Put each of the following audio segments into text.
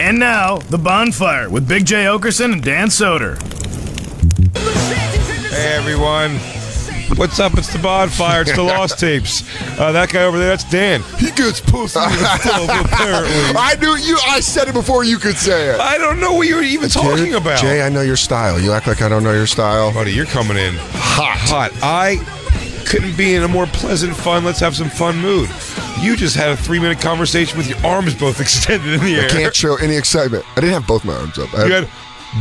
And now, The Bonfire with Big J. Oakerson and Dan Soder. Hey, everyone. What's up? It's The Bonfire. It's the Lost Tapes. That guy over there, that's Dan. He gets pussy in the club, apparently. I knew you. I said it before you could say it. I don't know what you were even talking about. Jay, I know your style. You act like I don't know your style. Buddy, you're coming in hot. I couldn't be in a more pleasant, fun, let's have some fun mood. You just had a 3-minute conversation with your arms both extended in the air. I can't show any excitement. I didn't have both my arms up. You had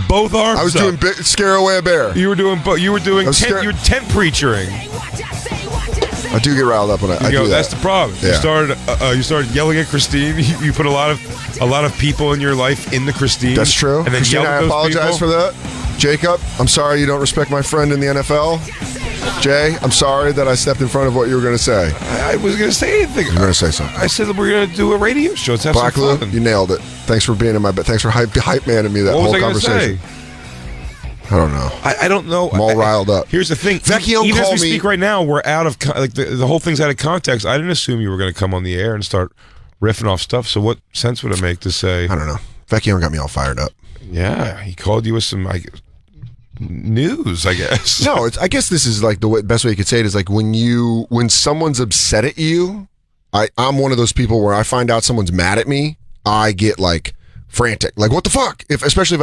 both arms up. I was doing scare away a bear. You were doing you were doing tent preachering. I do get riled up when I do that. That's the problem. Yeah. You started yelling at Christine. You put a lot of people in your life into Christine. That's true. And then Christine, I apologize for that. Jacob, I'm sorry you don't respect my friend in the NFL. Jay, I'm sorry that I stepped in front of what you were going to say. I wasn't going to say anything. You were going to say something. I said that we're going to do a radio show. Let's have Black some fun. Lou, you nailed it. Thanks for being in my bed. Thanks for hype man-ing me that whole conversation. Say? I don't know. I don't know. I'm all riled up. Here's the thing. Vecchio, even call as we speak right now, we're out of the whole thing's out of context. I didn't assume you were going to come on the air and start riffing off stuff. So what sense would it make to say? I don't know. Vecchio got me all fired up. Yeah, he called you with some news, I guess. No, I guess this is like the best way you could say it is like when someone's upset at you. I'm one of those people where I find out someone's mad at me, I get like frantic, like what the fuck? Especially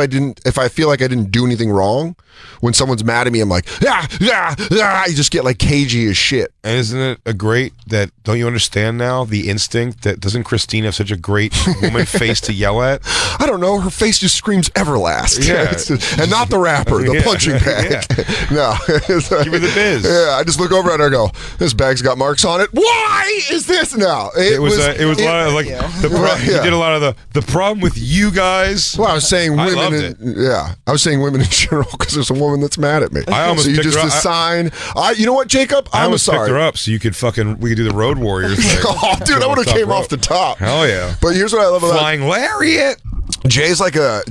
if I feel like I didn't do anything wrong. When someone's mad at me, I'm like, you just get like cagey as shit. And isn't it a great that? Don't you understand now the instinct that doesn't Christine have such a great woman face to yell at? I don't know. Her face just screams Everlast. Yeah, and not the rapper, the punching bag. No, give me the biz. Yeah, I just look over at her and go, this bag's got marks on it. Why is this now? It was a lot of like you did a lot of the problem with you guys. Well, I was saying women. I loved it. Yeah, I was saying women in general because there's a woman that's mad at me. I almost so you picked just her up. assign. You know what, Jacob? I almost sorry. picked her up so you could we could do the Road Warrior thing. Oh, dude, I would have came off the top. Hell yeah! But here's what I love about Flying Lariat. Jay's like a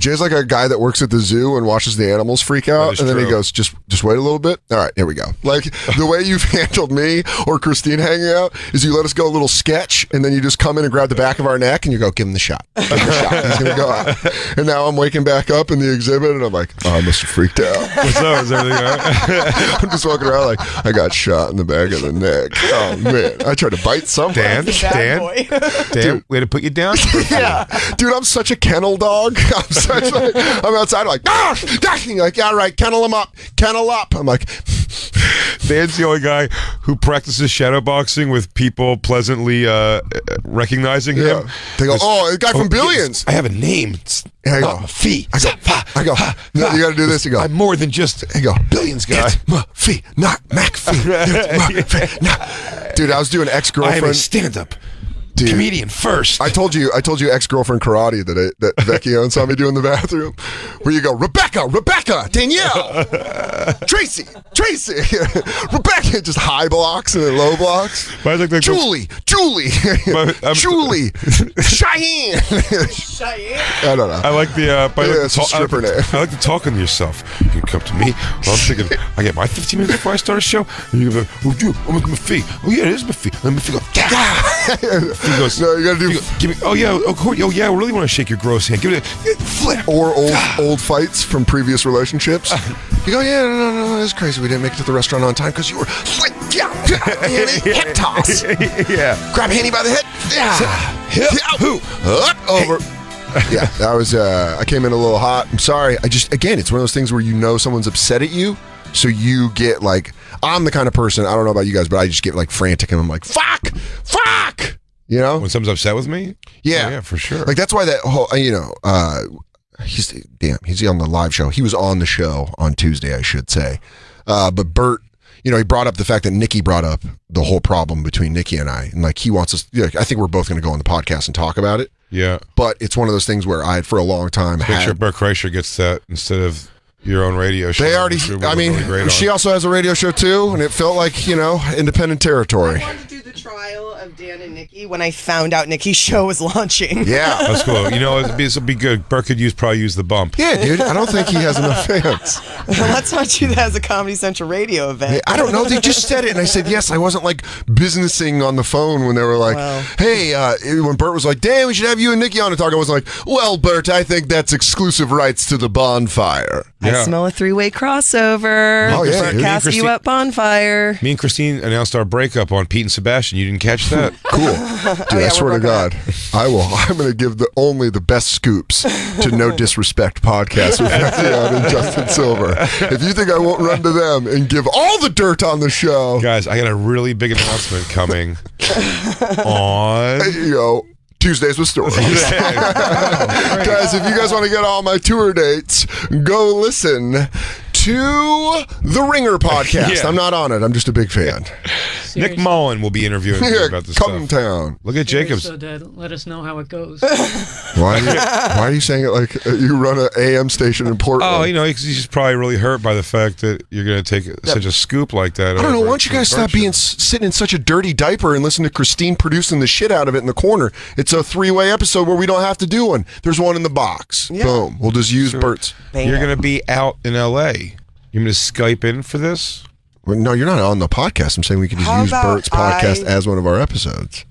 guy that works at the zoo and watches the animals freak out, and then he goes, just wait a little bit. All right, here we go. Like the way you've handled me or Christine hanging out is you let us go a little sketch, and then you just come in and grab the back of our neck, and you go, give him the shot. Give him the shot. He's gonna go out. And now I'm waking back up in the exhibit, and I'm like, oh, I must have freaked out. What's up? Is everything all right? I'm just walking around like I got shot in the back of the neck. Oh man, I tried to bite someone. Dan, way to put you down. Yeah, dude, I'm such a kennel dog. I'm outside like, like, yeah, all right, kennel him up, kennel up. I'm like, Dan's the only guy who practices shadow boxing with people pleasantly recognizing him. They go, oh, the guy from Billions. I have a name. I go, fee. I go, no, you got to do this. You go, I'm more than just I go, Billions guy. It's fee, not McFee. Dude, I was doing ex-girlfriend. I am a stand-up. Dude, comedian first. I told you ex-girlfriend karate that Vecchio saw me do in the bathroom. Where you go, Rebecca, Danielle, Tracy, Rebecca, just high blocks and then low blocks. Julie, Cheyenne. I don't know. I like the it's a stripper name. I like to talk on yourself. You can come to me. Well, I'm thinking, I get my 15 minutes before I start a show. And you go, I'm my fee. Oh yeah, it is my fee. Let me feel. He goes, no, you gotta do. Give me. Oh yeah, I really want to shake your gross hand. Give it a flip. Or old fights from previous relationships. You go, yeah, no, it's crazy. We didn't make it to the restaurant on time because you were hip toss. Yeah, grab Hanny by the head. Over. Yeah, that was. I came in a little hot. I'm sorry. Again, it's one of those things where you know someone's upset at you, so you get like. I'm the kind of person. I don't know about you guys, but I just get like frantic, and I'm like, fuck. You know, when someone's upset with me, yeah, for sure. Like that's why that whole, he's on the live show. He was on the show on Tuesday, I should say. But Bert, he brought up the fact that Nikki brought up the whole problem between Nikki and I, and like he wants us. I think we're both going to go on the podcast and talk about it. Yeah, but it's one of those things where I, for a long time, make sure Bert Kreischer gets that instead of your own radio show. They already. I mean, really she also has a radio show too, and it felt like independent territory. I wanted to do the trial of Dan and Nikki when I found out Nikki's show was launching. Yeah. That's cool. You know, this would be good. Bert could probably use the bump. Yeah, dude. I don't think he has enough fans. Let's not do that as a Comedy Central radio event. Hey, I don't know. They just said it, and I said yes. I wasn't like businessing on the phone when they were like, hey, when Bert was like, Dan, we should have you and Nikki on to talk. I was like, well, Bert, I think that's exclusive rights to the Bonfire. I smell a three-way crossover. Oh, yeah. Bert cast you up Bonfire. Me and Christine announced our breakup on Pete and Sebastian. You didn't catch that? Cool. Dude, I swear to God, I'm going to give only the best scoops to No Disrespect podcast with Dion and Justin Silver. If you think I won't run to them and give all the dirt on the show. Guys, I got a really big announcement coming on... Tuesdays with Stories. Guys, if you guys want to get all my tour dates, go listen to the Ringer podcast. Yeah. I'm not on it. I'm just a big fan. Nick Mullen will be interviewing you about this come stuff. Town. Look at Jacobs. So, Dad, let us know how it goes. Why are you saying it like you run an AM station in Portland? Oh, he's just probably really hurt by the fact that you're going to take such a scoop like that. I don't know. Why don't you guys stop sitting in such a dirty diaper and listen to Christine producing the shit out of it in the corner? It's a three-way episode where we don't have to do one. There's one in the box. Yeah. Boom. We'll just use Bert's. You're going to be out in L.A. You going to Skype in for this? Well, no, you're not on the podcast. I'm saying we could just use Bert's podcast as one of our episodes.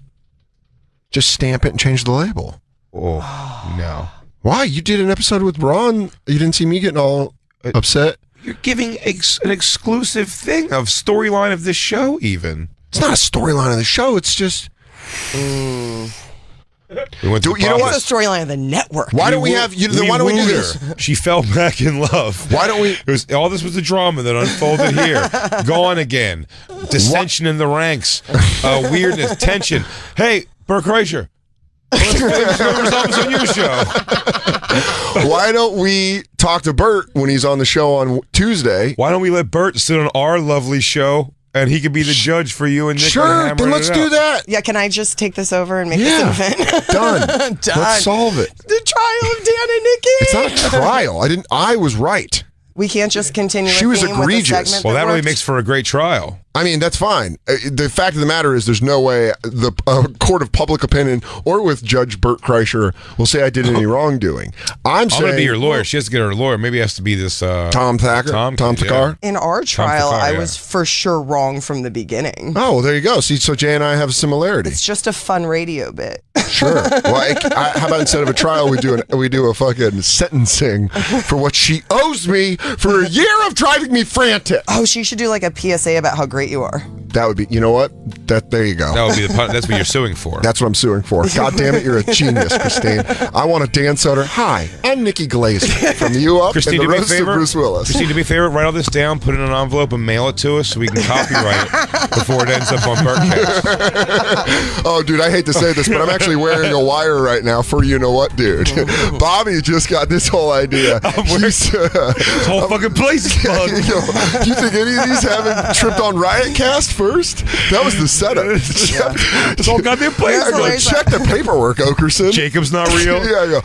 Just stamp it and change the label. Oh, no. Why? You did an episode with Ron. You didn't see me getting all upset? You're giving an exclusive thing of storyline of this show, even. It's not a storyline of the show. It's just... You know what? It's a storyline of the network. Why don't we have... why don't we do this? She fell back in love. Why don't we... All this was the drama that unfolded here. Gone again. Dissension in the ranks. Weirdness. Tension. Hey, Bert Kreischer. Let's on your show. Why don't we talk to Bert when he's on the show on Tuesday? Why don't we let Bert sit on our lovely show and he could be the judge for you and Nick? Sure, then let's do that. Yeah, can I just take this over and make this an event? Done. Let's solve it. The trial of Dan and Nikki. It's not a trial. I was right. We can't just continue. She was egregious. Well, that really makes for a great trial. I mean, that's fine. The fact of the matter is there's no way the court of public opinion or with Judge Bert Kreischer will say I did any wrongdoing. I'm saying... I'm going to be your lawyer. She has to get her lawyer. Maybe it has to be this... Tom Thacker? Tom Thacker? In our trial, I was for sure wrong from the beginning. Oh, well, there you go. See, so Jay and I have a similarity. It's just a fun radio bit. Sure. Well, how about instead of a trial, we do a fucking sentencing for what she owes me for a year of driving me frantic. Oh, she should do like a PSA about how great you are. That would be, you know what? There you go. That would be that's what you're suing for. That's what I'm suing for. God damn it, you're a genius, Christine. I want a Dan Soder. Hi, I'm Nikki Glazer from You Up Christine, and the Roast of Bruce Willis. Christine, do me a favor, write all this down, put it in an envelope, and mail it to us so we can copyright it before it ends up on Bertcast. Oh, dude, I hate to say this, but I'm actually wearing a wire right now for you know what, dude. Bobby just got this whole idea. This whole fucking place is bugged. Do you think any of these haven't tripped on Riotcast first? That was the setup. It's all goddamn place. I go, check the paperwork, Oakerson. Jacob's not real. Yeah, I go.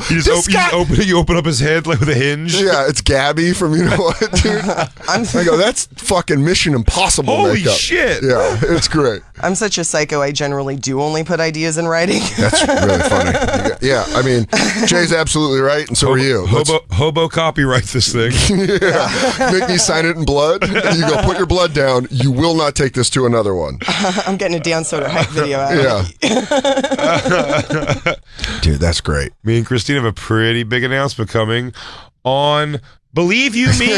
You open up his head like with a hinge. Yeah, it's Gabby from you know what, dude. I go, that's fucking Mission Impossible Holy makeup. Shit. Yeah, it's great. I'm such a psycho. I generally do only put ideas in writing. That's really funny. Yeah, I mean, Jay's absolutely right, and so are you. Hobo copyright this thing. Yeah. Make me sign it in blood. You go, put your blood down. You will not take this to another one. I'm getting a Dan Soder hype video out of it. Dude, that's great. Me and Christine have a pretty big announcement coming on Believe You Me.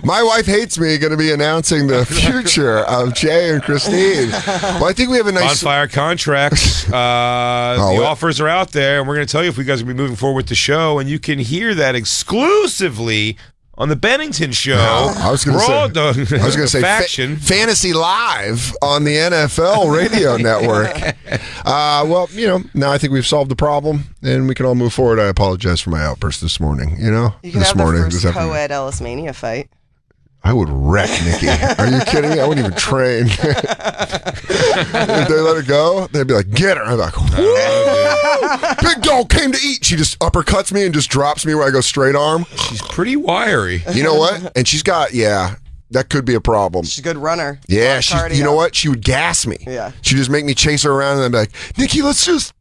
My wife hates me going to be announcing the future of Jay and Christine. Well, I think we have a nice... Bonfire contracts. The offers are out there, and we're going to tell you if we guys are going to be moving forward with the show, and you can hear that exclusively on the Bennington Show. I was going to say Faction. Fantasy Live on the NFL radio network. Well, now I think we've solved the problem and we can all move forward. I apologize for my outburst this morning. You can have the first co-ed Ellis Mania fight. I would wreck Nikki. Are you kidding me? I wouldn't even train. If they let it go, they'd be like, get her. I'm like, big dog came to eat. She just uppercuts me and just drops me where I go straight arm. She's pretty wiry. You know what? And she's got, That could be a problem. She's a good runner. Yeah, Cardio. you know what? She would gas me. Yeah. She'd just make me chase her around and I'd be like, Nikki, let's just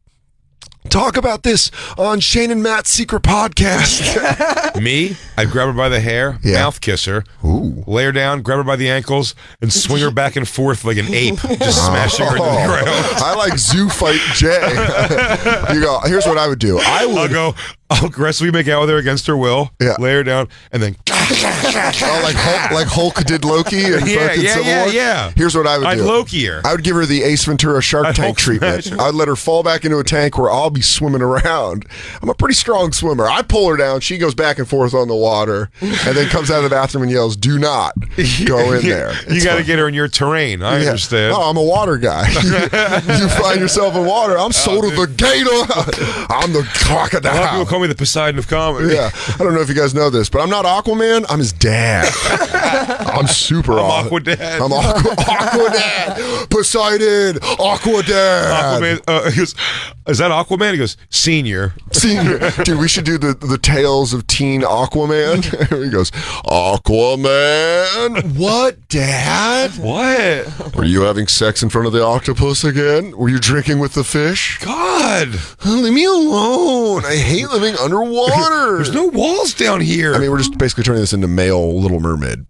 talk about this on Shane and Matt's secret podcast. Me, I'd grab her by the hair, mouth kiss her, lay her down, grab her by the ankles, and swing her back and forth like an ape, just smashing her to the ground. I like zoo fight Jay. You go, here's what I would do. I'll aggressively make out with her against her will, lay her down, and then like Hulk did Loki and fucking Civil War? Yeah. Here's what I would do. I'd Loki her. I would give her the Ace Ventura Shark Tank treatment. I'd let her fall back into a tank where I'll be swimming around. I'm a pretty strong swimmer. I pull her down. She goes back and forth on the water and then comes out of the bathroom and yells, "Do not go in there." You got to get her in your terrain. I understand. Oh, I'm a water guy. You find yourself in water. I'm Soder the Gator. I'm the crocodile. A lot of people call me the Poseidon of comedy. Yeah. I don't know if you guys know this, but I'm not Aquaman. I'm his dad. I'm super awesome. Aqua Dad. I'm Aqua Dad. Poseidon. Aqua Dad. Aquaman. He goes, is that Aquaman? He goes, senior. Senior. Dude, we should do the tales of teen Aquaman. He goes, Aquaman. What, Dad? What? Were you having sex in front of the octopus again? Were you drinking with the fish? God. Leave me alone. I hate living underwater. There's no walls down here. I mean, we're just basically turning this into male Little Mermaid.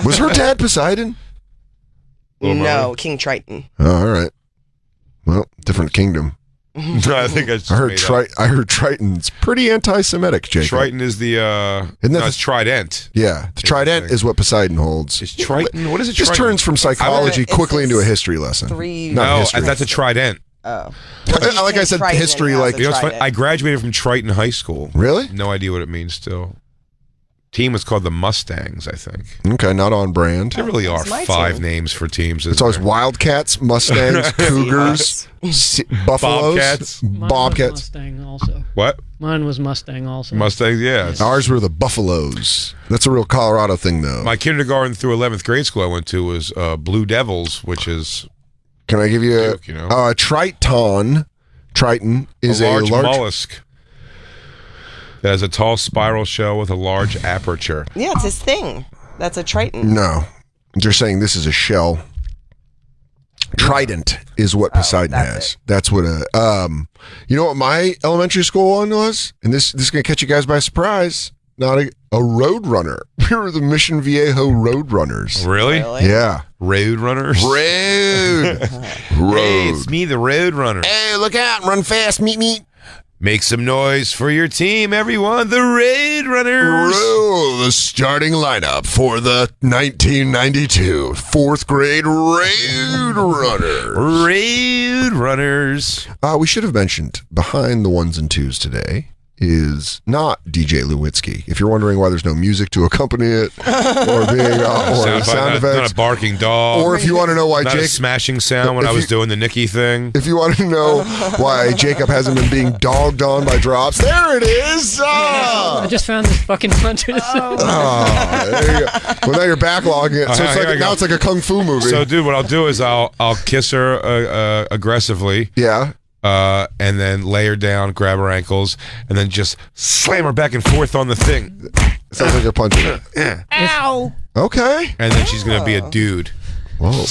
Was her dad Poseidon? No, King Triton. Oh, all right. Well, different kingdom. No, I think I heard Triton's pretty anti-Semitic, Jacob. Triton is the it's Trident. Yeah, the Trident is what Poseidon holds. Is Triton? What is it? Just Triton? turns from psychology quickly into a history lesson. That's a Trident. Oh, like I said, Triton history. Like, you know what's funny? I graduated from Triton High School. Really? No idea what it means still. Team was called the Mustangs, I think. Okay, not on brand. There really are 5 names for teams. It's always Wildcats, Mustangs, Cougars, Buffaloes, Bobcats. Mustang also. What? Mine was Mustang also. Mustangs, yeah. Ours were the Buffaloes. That's a real Colorado thing, though. My kindergarten through 11th grade school I went to was Blue Devils, which is... Can I give you a Triton? Triton is a large mollusk that has a tall spiral shell with a large aperture. Yeah, it's his thing. That's a Triton. No. They're saying this is a shell. Trident is what Poseidon has. That's what you know what my elementary school one was? And this is going to catch you guys by surprise. Not a road runner. We were the Mission Viejo Road Runners. Really? Yeah. Road runners? Road. Hey, it's me, the Road Runner. Hey, look out. Run fast. Meet. Make some noise for your team, everyone. The Road Runners. Roll the starting lineup for the 1992 4th grade Road Runners. Road Runners. We should have mentioned behind the ones and twos today is not DJ Lewitsky. If you're wondering why there's no music to accompany it, or being or sound effects, not a barking dog, or if you want to know why not a smashing sound when I was doing the Nicky thing. If you want to know why Jacob hasn't been being dogged on by drops, there it is. I just found this fucking hunter. There you go. Well, now you're backlogging it, so it's like a kung fu movie. So, dude, what I'll do is I'll kiss her aggressively. Yeah. And then lay her down, grab her ankles, and then just slam her back and forth on the thing. Sounds like you're punching her. Ow. Okay. And then she's going to be a dude. Whoa.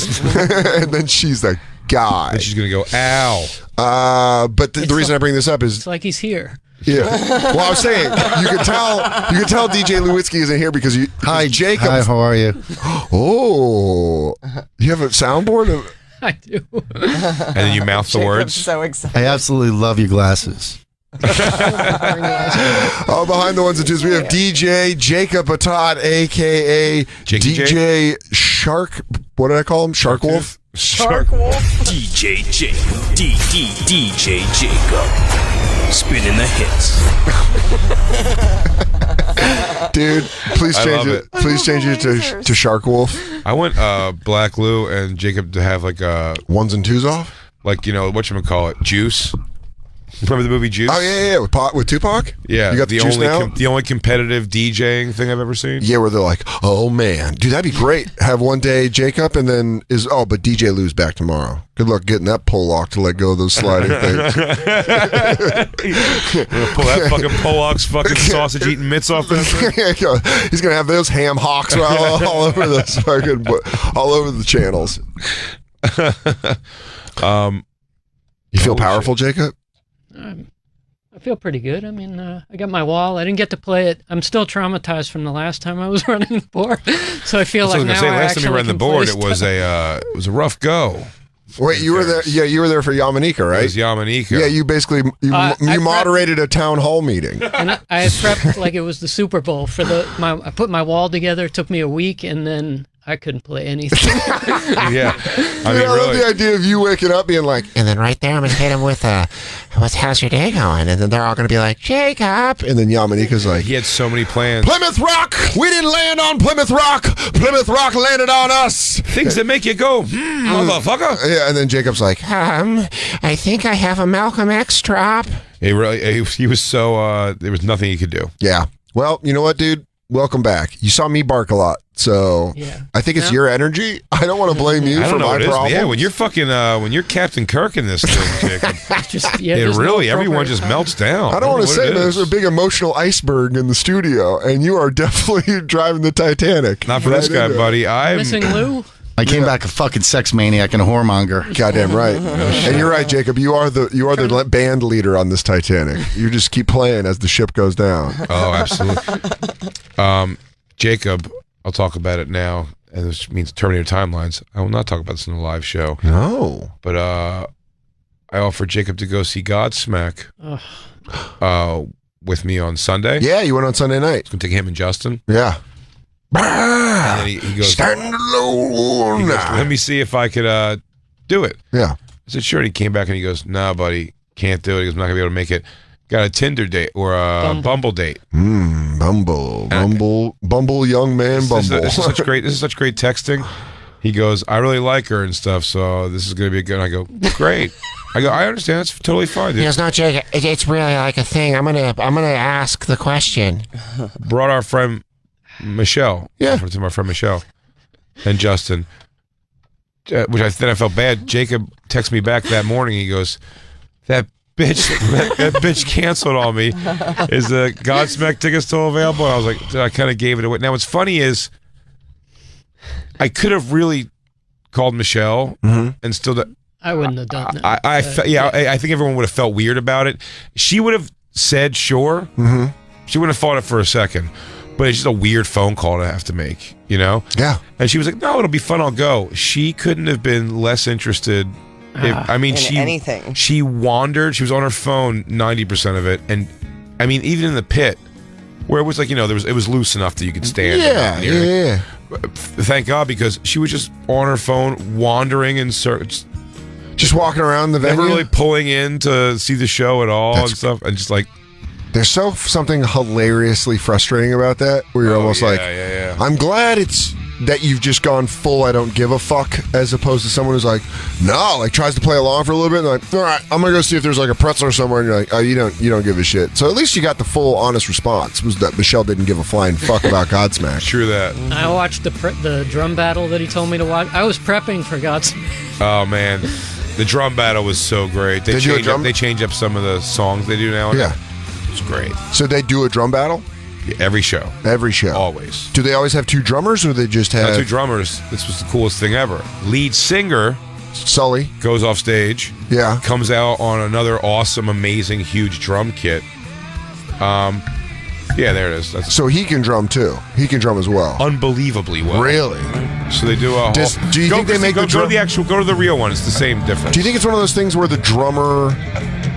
And then she's a guy. And she's going to go, ow. But the reason I bring this up is... It's like he's here. Yeah. Well, I was saying, you can tell DJ Lewitsky isn't here because Hi, Jacob. Hi, how are you? Oh. You have a soundboard? I do. And then you mouth the words. So excited. I absolutely love your glasses. Behind the ones and twos, we have DJ Jacob Atat, a.k.a. DJ Shark. What did I call him? Shark Wolf? Shark Wolf. DJ Jacob. DJ Jacob. Spinning the hits. Dude, please change it. Please change it to Shark Wolf. I want Black Lou and Jacob to have like a ones and twos off. Like, whatchamacallit, juice. Remember the movie Juice? Oh yeah, with Tupac. Yeah, you got the Juice now. The only competitive DJing thing I've ever seen. Yeah, where they're like, oh man, dude, that'd be great. Have one day Jacob, and then but DJ Lou's back tomorrow. Good luck getting that pole lock to let go of those sliding things. Pull that fucking Pollock's fucking sausage eating mitts off that thing. He's gonna have those ham hocks all over those fucking all over the channels. You feel powerful, Jacob? I feel pretty good. I mean, I got my wall. I didn't get to play it. I'm still traumatized from the last time I was running the board. So I feel like now last time you ran the board, it was a rough go. Wait, you were there? Yeah, you were there for Yamanika, right? It was Yamanika. Yeah, you basically you moderated a town hall meeting. And I had prepped like it was the Super Bowl for I put my wall together. It took me a week, and then I couldn't play anything. Yeah, I love the idea of you waking up being like, and then right there I'm gonna hit him with how's your day going? And then they're all gonna be like, Jacob. And then Yamanika's like, he had so many plans. Plymouth Rock! We didn't land on Plymouth Rock! Plymouth Rock landed on us! Things that make you go, motherfucker. Yeah, and then Jacob's like, I think I have a Malcolm X drop. He was so there was nothing he could do. Yeah. Well, you know what, dude? Welcome back. You saw me bark a lot, so yeah. I think it's your energy. I don't want to blame you for my problem. Yeah, when you're fucking when you're Captain Kirk in this thing, Jacob, everyone just melts down. I don't want to say, but there's a big emotional iceberg in the studio, and you are definitely driving the Titanic. Not for this guy, buddy. I'm missing Lou. I came back a fucking sex maniac and a whoremonger. Goddamn right. And you're right, Jacob. You are the band leader on this Titanic. You just keep playing as the ship goes down. Oh, absolutely. Jacob, I'll talk about it now, and this means Terminator Timelines. I will not talk about this in the live show. No. But I offered Jacob to go see Godsmack with me on Sunday. Yeah, you went on Sunday night. It's going to take him and Justin. Yeah. And then he goes, starting alone. Let me see if I could do it. Yeah. I said, sure. And he came back and he goes, nah, buddy, can't do it. He goes, I'm not going to be able to make it. Got a Tinder date or a Bumble date. Bumble, young man, Bumble. This is such great texting. He goes, I really like her and stuff, so this is going to be good. And I go, great. I understand. That's totally fine, dude. He goes, no, Jake, it's really like a thing. I'm gonna ask the question. Brought our friend Michelle. Yeah. To my friend Michelle and Justin, which I felt bad. Jacob texted me back that morning. He goes, that bitch canceled on me. Is the Godsmack ticket still available? I was like, I kind of gave it away. Now what's funny is I could have really called Michelle and still I wouldn't have done that. I think everyone would have felt weird about it. She would have said sure. She wouldn't have fought it for a second. But it's just a weird phone call to have to make, you know? Yeah. And she was like, no, it'll be fun, I'll go. She couldn't have been less interested. Anything. She wandered. She was on her phone 90% of it. And, I mean, even in the pit, where it was like, you know, it was loose enough that you could stand. Yeah. Thank God, because she was just on her phone, wandering in search. Just walking around the venue? Never really pulling in to see the show at all and stuff. And just like... There's something hilariously frustrating about that, where you're almost like, I'm glad it's that you've just gone full I don't give a fuck, as opposed to someone who's like, no, like tries to play along for a little bit and like, all right, I'm gonna go see if there's like a pretzel somewhere, and you're like, oh, you don't give a shit. So at least you got the full honest response, was that Michelle didn't give a flying fuck about Godsmack. True that. I watched the drum battle that he told me to watch. I was prepping for Godsmack. Oh man, the drum battle was so great. They change up some of the songs they do now. Yeah. It's great. So they do a drum battle? Yeah, every show. Always. Do they always have two drummers, or they just have... two drummers. This was the coolest thing ever. Lead singer... Sully. Goes off stage. Yeah. Comes out on another awesome, amazing, huge drum kit. Yeah, there it is. So he can drum too. He can drum as well. Unbelievably well. Really? So they do a do you think they make go to the real one. It's the same difference. Do you think it's one of those things where the drummer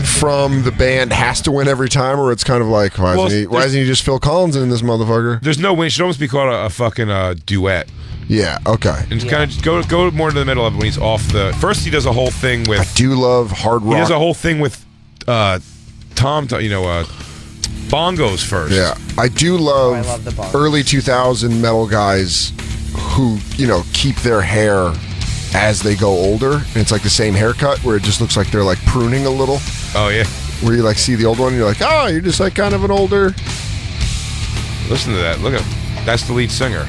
from the band has to win every time, or it's kind of like, why isn't he just Phil Collins in this motherfucker? There's no win. It should almost be called a fucking duet. Yeah, okay. And kind of go more to the middle of it when he's off the... First, he does a whole thing with... I do love hard rock. He does a whole thing with bongos first. Yeah. I do love the early 2000 metal guys who, keep their hair as they go older. And it's like the same haircut where it just looks like they're like pruning a little. Oh, yeah. Where you like see the old one and you're like, oh, you're just like kind of an older. Listen to that. Look at that's the lead singer.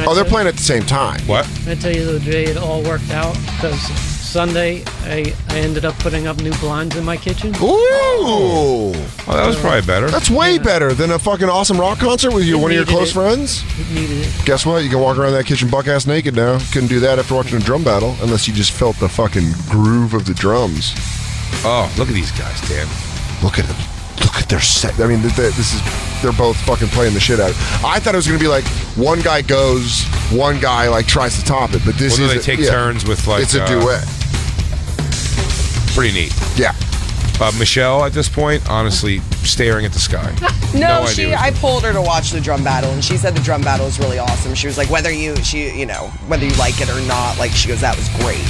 Oh, they're playing at the same time. What? Can I tell you, though, Jay, it all worked out because Sunday I ended up putting up new blinds in my kitchen. Ooh. Oh, that was probably better. That's way better than a fucking awesome rock concert with one of your close friends. It needed it. Guess what? You can walk around that kitchen buck-ass naked now. Couldn't do that after watching a drum battle unless you just felt the fucking groove of the drums. Oh, look at these guys, Dan. Look at them. Look at their set. I mean, they're both fucking playing the shit out of it. I thought it was going to be like one guy goes, one guy like tries to top it, but this Well, is they take turns with like it's a duet. Pretty neat. Yeah. Michelle, at this point, honestly, staring at the sky. No, idea. I pulled her to watch the drum battle, and she said the drum battle is really awesome. She was like, whether you like it or not, like she goes, that was great.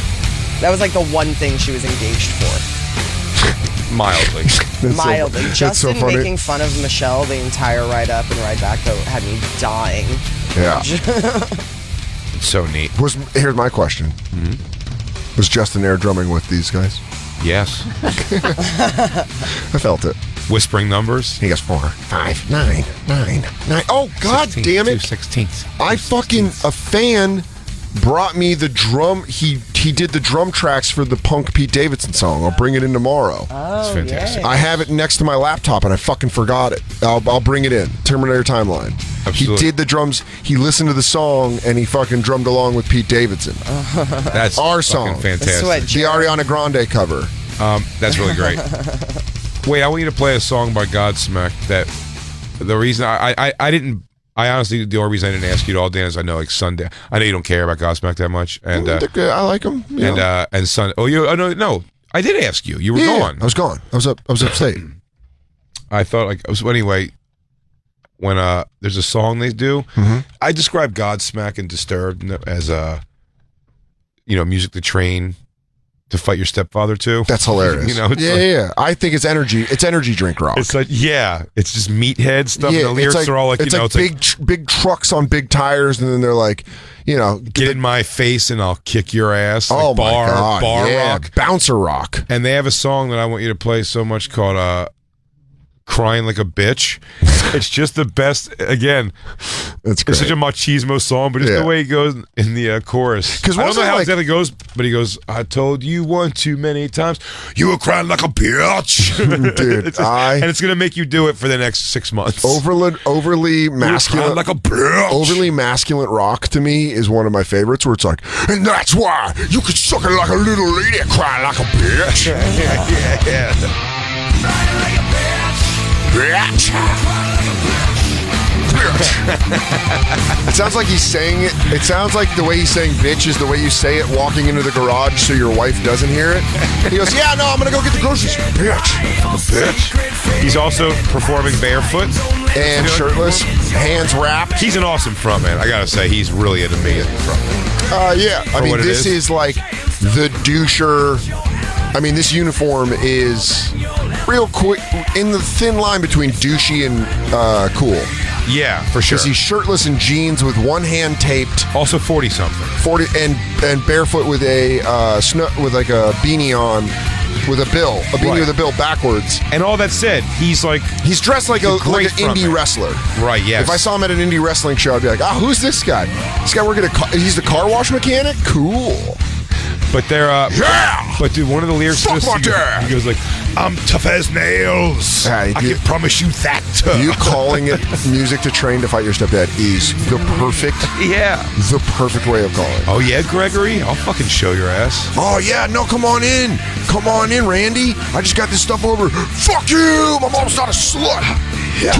That was like the one thing she was engaged for. Mildly. Mildly. Justin so making fun of Michelle the entire ride up and ride back though had me dying. Yeah. It's so neat. Here's my question. Mm-hmm. Was Justin there drumming with these guys? Yes. I felt it. Whispering numbers. He goes 4, 5, 9, 9, 9. Oh, God 16th, damn it. 16th. I fucking, a fan brought me the drum. He did the drum tracks for the Punk Pete Davidson song. I'll bring it in tomorrow. It's fantastic. I have it next to my laptop and I fucking forgot it. I'll bring it in. Terminator Timeline. Absolutely. He did the drums. He listened to the song and he fucking drummed along with Pete Davidson. That's our fucking song. fantastic. The Ariana Grande cover. That's really great. Wait, I want you to play a song by Godsmack that the reason I honestly, the only reason I didn't ask you to all, Dan, is I know like Sunday. I know you don't care about Godsmack that much, and I like him. Yeah. And Sun. Oh, no, I did ask you. You were gone. I was gone. I was upstate. I thought like anyway. When there's a song they do, I describe Godsmack and Disturbed as music to train to fight your stepfather to. That's hilarious. Yeah. I think it's energy. It's energy drink rock. It's like it's just meathead stuff. Yeah, and the lyrics are all like big trucks on big tires, and then they're like, get in my face and I'll kick your ass. Oh like my God, bar yeah, rock, bouncer rock. And they have a song that I want you to play so much called Crying Like a Bitch. It's just the best. Again, it's such a machismo song, but just the way he goes in the chorus. Because I don't know how exactly it goes, but he goes, I told you one too many times, you were crying like a bitch. Dude, and it's going to make you do it for the next 6 months. Overly masculine. Like a bitch. Overly masculine rock to me is one of my favorites, where it's like, and that's why you could suck it like a little lady crying like a bitch. Yeah. Crying like a bitch. It sounds like he's saying it. It sounds like the way he's saying bitch is the way you say it walking into the garage so your wife doesn't hear it. He goes, yeah, no, I'm going to go get the groceries. Bitch. He's also performing barefoot. And shirtless, hands wrapped. He's an awesome frontman. I got to say, he's really an amazing frontman. Yeah. I mean, this is like the doucher. I mean, this uniform is real quick in the thin line between douchey and cool. Yeah, for sure. Because he's shirtless in jeans with one hand taped. Also 40-something. 40 and barefoot with a with like a beanie on, with a beanie with a bill backwards. And all that said, he's dressed like an indie wrestler. Right. Yes. If I saw him at an indie wrestling show, I'd be like, who's this guy? This guy working he's the car wash mechanic. Cool. But they're But dude, one of the lyrics to this, he goes like, "I'm tough as nails. I can promise you that." You calling it music to train to fight your stepdad is the perfect way of calling it. Oh yeah, Gregory, I'll fucking show your ass. Oh yeah, no, come on in, Randy. I just got this stuff over. Fuck you, my mom's not a slut. Yeah,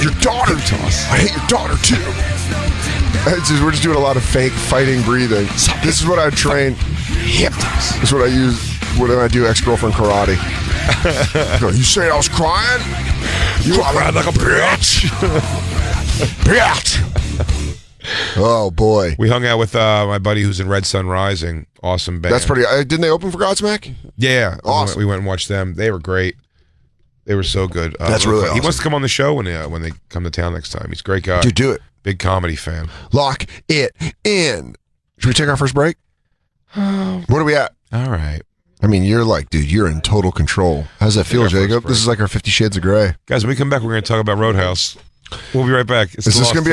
your daughter. I hate your daughter too. We're just doing a lot of fake fighting breathing. This is what I train. This is what I use when I do ex-girlfriend karate. You saying I was crying? You cried like a bitch. Bitch. Oh boy. We hung out with my buddy who's in Red Sun Rising. Awesome band. That's pretty. Didn't they open for Godsmack? Yeah. Awesome. We went and watched them. They were great. They were so good. That's really awesome. He wants to come on the show when they come to town next time. He's a great guy. Dude, do it. Big comedy fan. Lock it in. Should we take our first break? What are we at? All right. I mean, you're like, dude, you're in total control. How's that feel, Jacob? This is like our 50 Shades of Grey. Guys, when we come back, we're going to talk about Roadhouse. We'll be right back. Is this gonna be